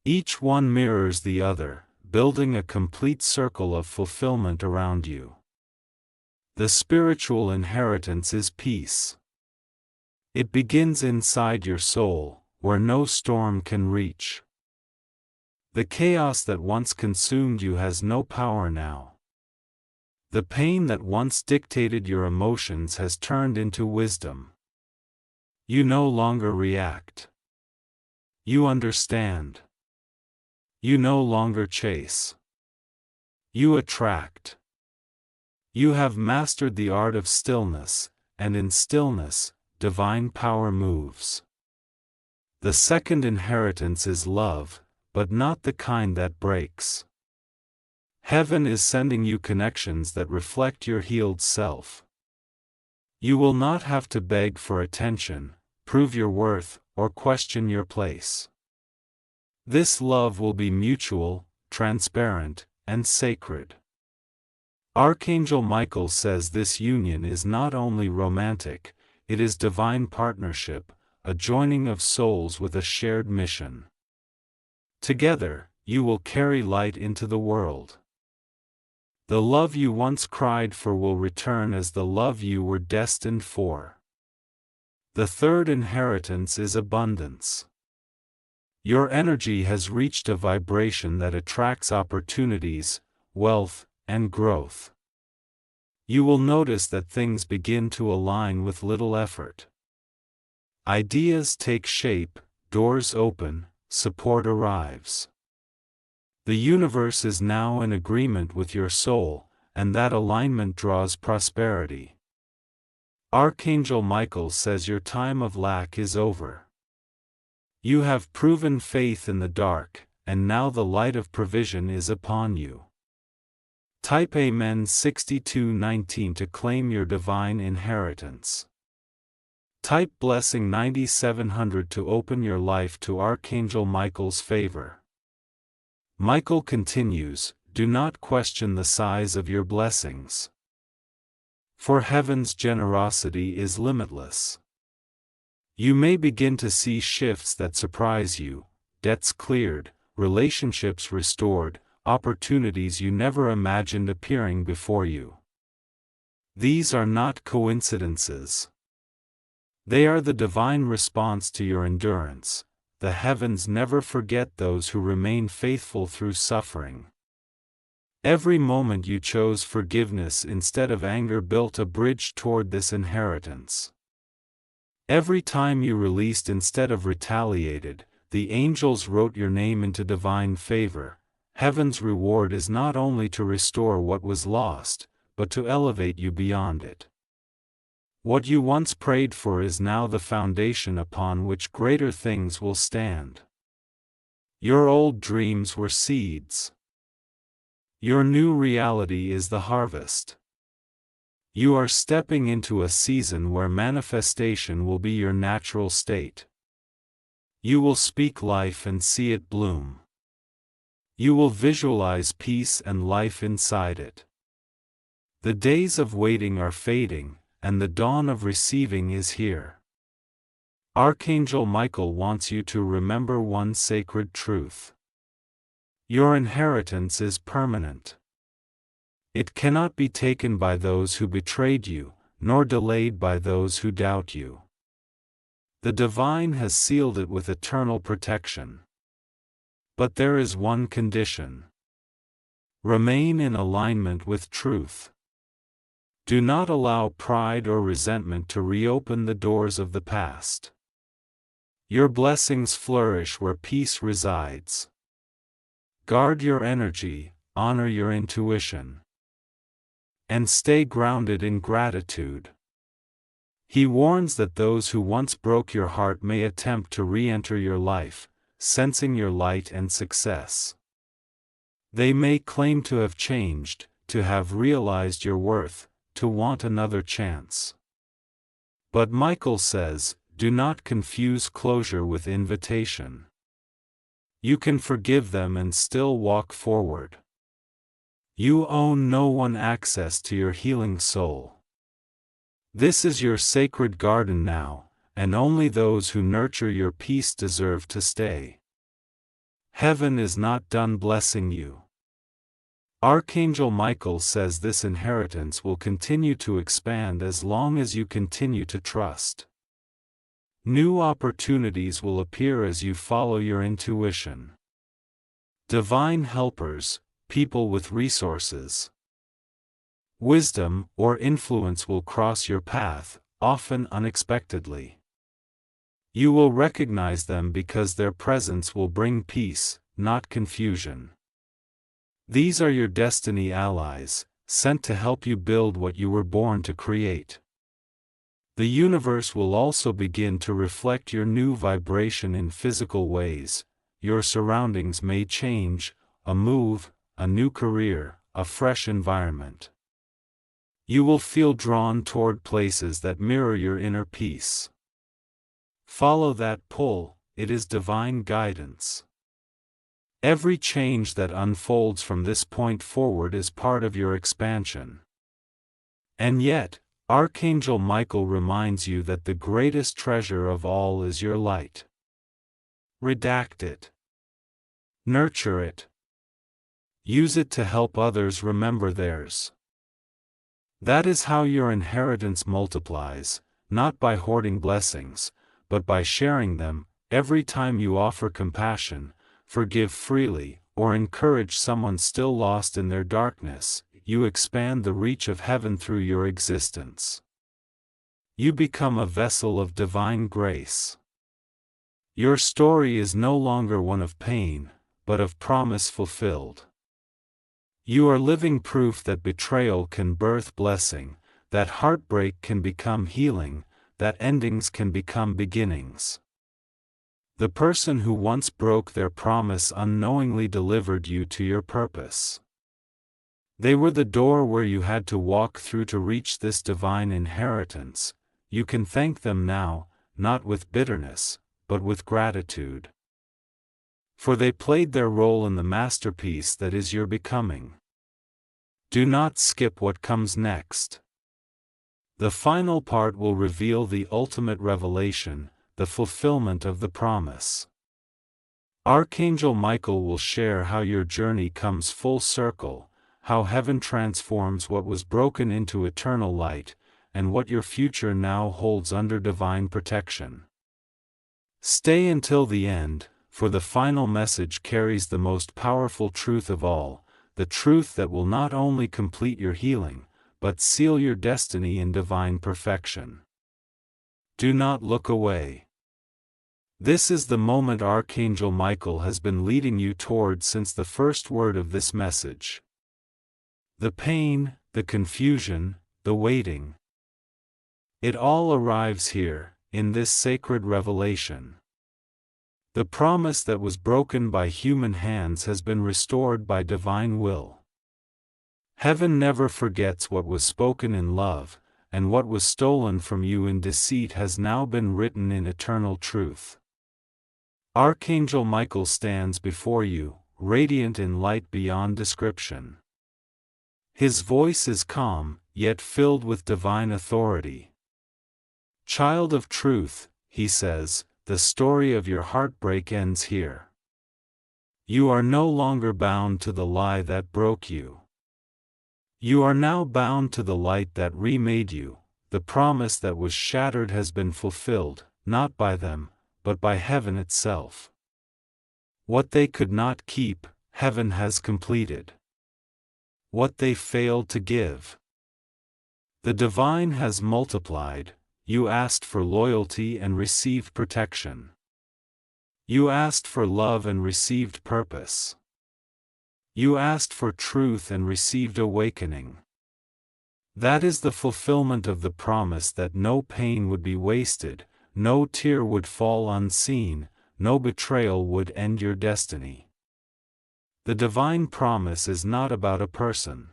Each one mirrors the other, building a complete circle of fulfillment around you. The spiritual inheritance is peace. It begins inside your soul, where no storm can reach. The chaos that once consumed you has no power now. The pain that once dictated your emotions has turned into wisdom. You no longer react. You understand. You no longer chase. You attract. You have mastered the art of stillness, and in stillness, divine power moves. The second inheritance is love, but not the kind that breaks. Heaven is sending you connections that reflect your healed self. You will not have to beg for attention, prove your worth, or question your place. This love will be mutual, transparent, and sacred. Archangel Michael says this union is not only romantic, it is divine partnership, a joining of souls with a shared mission. Together, you will carry light into the world. The love you once cried for will return as the love you were destined for. The third inheritance is abundance. Your energy has reached a vibration that attracts opportunities, wealth, and growth. You will notice that things begin to align with little effort. Ideas take shape, doors open, support arrives. The universe is now in agreement with your soul, and that alignment draws prosperity. Archangel Michael says your time of lack is over. You have proven faith in the dark, and now the light of provision is upon you. Type Amen 6219 to claim your divine inheritance. Type Blessing 9700 to open your life to Archangel Michael's favor. Michael continues, do not question the size of your blessings. For heaven's generosity is limitless. You may begin to see shifts that surprise you, debts cleared, relationships restored, opportunities you never imagined appearing before you. These are not coincidences. They are the divine response to your endurance. The heavens never forget those who remain faithful through suffering. Every moment you chose forgiveness instead of anger built a bridge toward this inheritance. Every time you released instead of retaliated, the angels wrote your name into divine favor. Heaven's reward is not only to restore what was lost, but to elevate you beyond it. What you once prayed for is now the foundation upon which greater things will stand. Your old dreams were seeds. Your new reality is the harvest. You are stepping into a season where manifestation will be your natural state. You will speak life and see it bloom. You will visualize peace and life inside it. The days of waiting are fading, and the dawn of receiving is here. Archangel Michael wants you to remember one sacred truth. Your inheritance is permanent. It cannot be taken by those who betrayed you, nor delayed by those who doubt you. The divine has sealed it with eternal protection. But there is one condition. Remain in alignment with truth. Do not allow pride or resentment to reopen the doors of the past. Your blessings flourish where peace resides. Guard your energy, honor your intuition, and stay grounded in gratitude. He warns that those who once broke your heart may attempt to re-enter your life, sensing your light and success. They may claim to have changed, to have realized your worth, to want another chance. But Michael says, do not confuse closure with invitation. You can forgive them and still walk forward. You own no one access to your healing soul. This is your sacred garden now, and only those who nurture your peace deserve to stay. Heaven is not done blessing you. Archangel Michael says this inheritance will continue to expand as long as you continue to trust. New opportunities will appear as you follow your intuition. Divine helpers, people with resources, wisdom, or influence will cross your path, often unexpectedly. You will recognize them because their presence will bring peace, not confusion. These are your destiny allies, sent to help you build what you were born to create. The universe will also begin to reflect your new vibration in physical ways. Your surroundings may change, a move, a new career, a fresh environment. You will feel drawn toward places that mirror your inner peace. Follow that pull, it is divine guidance. Every change that unfolds from this point forward is part of your expansion. And yet, Archangel Michael reminds you that the greatest treasure of all is your light. Redact it. Nurture it. Use it to help others remember theirs. That is how your inheritance multiplies, not by hoarding blessings, but by sharing them. Every time you offer compassion, forgive freely, or encourage someone still lost in their darkness, you expand the reach of heaven through your existence. You become a vessel of divine grace. Your story is no longer one of pain, but of promise fulfilled. You are living proof that betrayal can birth blessing, that heartbreak can become healing, that endings can become beginnings. The person who once broke their promise unknowingly delivered you to your purpose. They were the door where you had to walk through to reach this divine inheritance. You can thank them now, not with bitterness, but with gratitude. For they played their role in the masterpiece that is your becoming. Do not skip what comes next. The final part will reveal the ultimate revelation, the fulfillment of the promise. Archangel Michael will share how your journey comes full circle, how heaven transforms what was broken into eternal light, and what your future now holds under divine protection. Stay until the end, for the final message carries the most powerful truth of all, the truth that will not only complete your healing, but seal your destiny in divine perfection. Do not look away. This is the moment Archangel Michael has been leading you toward since the first word of this message. The pain, the confusion, the waiting. It all arrives here, in this sacred revelation. The promise that was broken by human hands has been restored by divine will. Heaven never forgets what was spoken in love, and what was stolen from you in deceit has now been written in eternal truth. Archangel Michael stands before you, radiant in light beyond description. His voice is calm, yet filled with divine authority. Child of truth, he says, the story of your heartbreak ends here. You are no longer bound to the lie that broke you. You are now bound to the light that remade you. The promise that was shattered has been fulfilled, not by them, but by heaven itself. What they could not keep, heaven has completed. What they failed to give, the divine has multiplied. You asked for loyalty and received protection. You asked for love and received purpose. You asked for truth and received awakening. That is the fulfillment of the promise that no pain would be wasted, no tear would fall unseen, no betrayal would end your destiny. The divine promise is not about a person.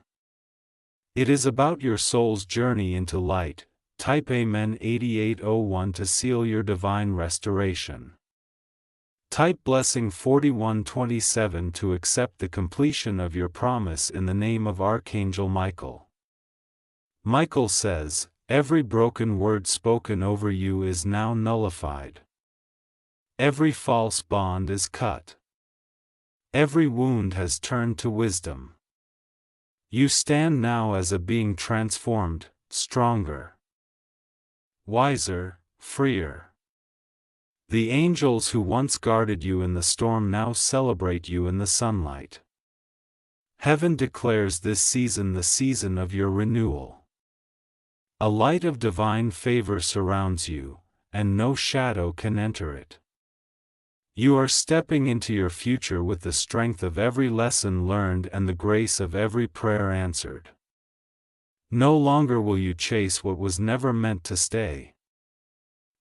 It is about your soul's journey into light. Type Amen 8801 to seal your divine restoration. Type Blessing 4127 to accept the completion of your promise in the name of Archangel Michael. Michael says, every broken word spoken over you is now nullified. Every false bond is cut. Every wound has turned to wisdom. You stand now as a being transformed, stronger, wiser, freer. The angels who once guarded you in the storm now celebrate you in the sunlight. Heaven declares this season the season of your renewal. A light of divine favor surrounds you, and no shadow can enter it. You are stepping into your future with the strength of every lesson learned and the grace of every prayer answered. No longer will you chase what was never meant to stay.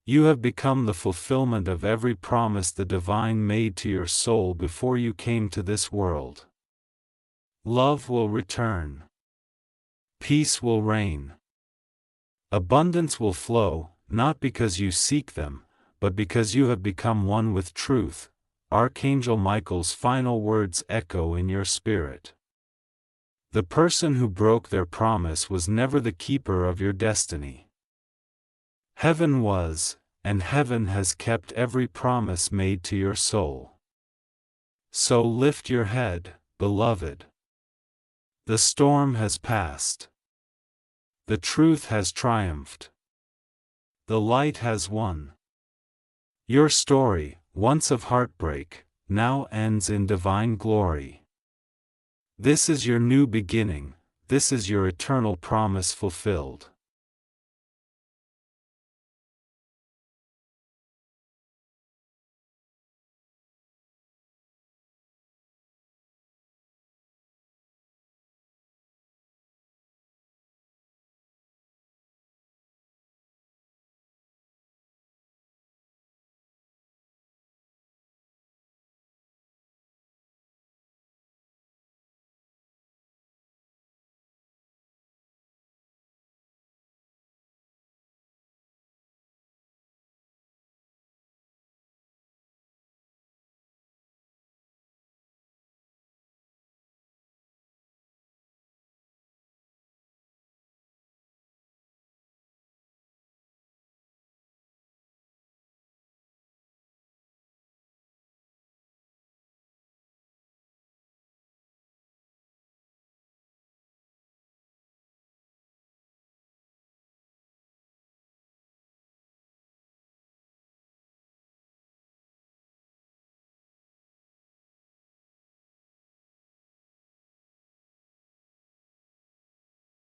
You have become the fulfillment of every promise the divine made to your soul before you came to this world. Love will return. Peace will reign. Abundance will flow, not because you seek them, but because you have become one with truth. Archangel Michael's final words echo in your spirit. The person who broke their promise was never the keeper of your destiny. Heaven was, and heaven has kept every promise made to your soul. So lift your head, beloved. The storm has passed. The truth has triumphed. The light has won. Your story, once of heartbreak, now ends in divine glory. This is your new beginning, this is your eternal promise fulfilled.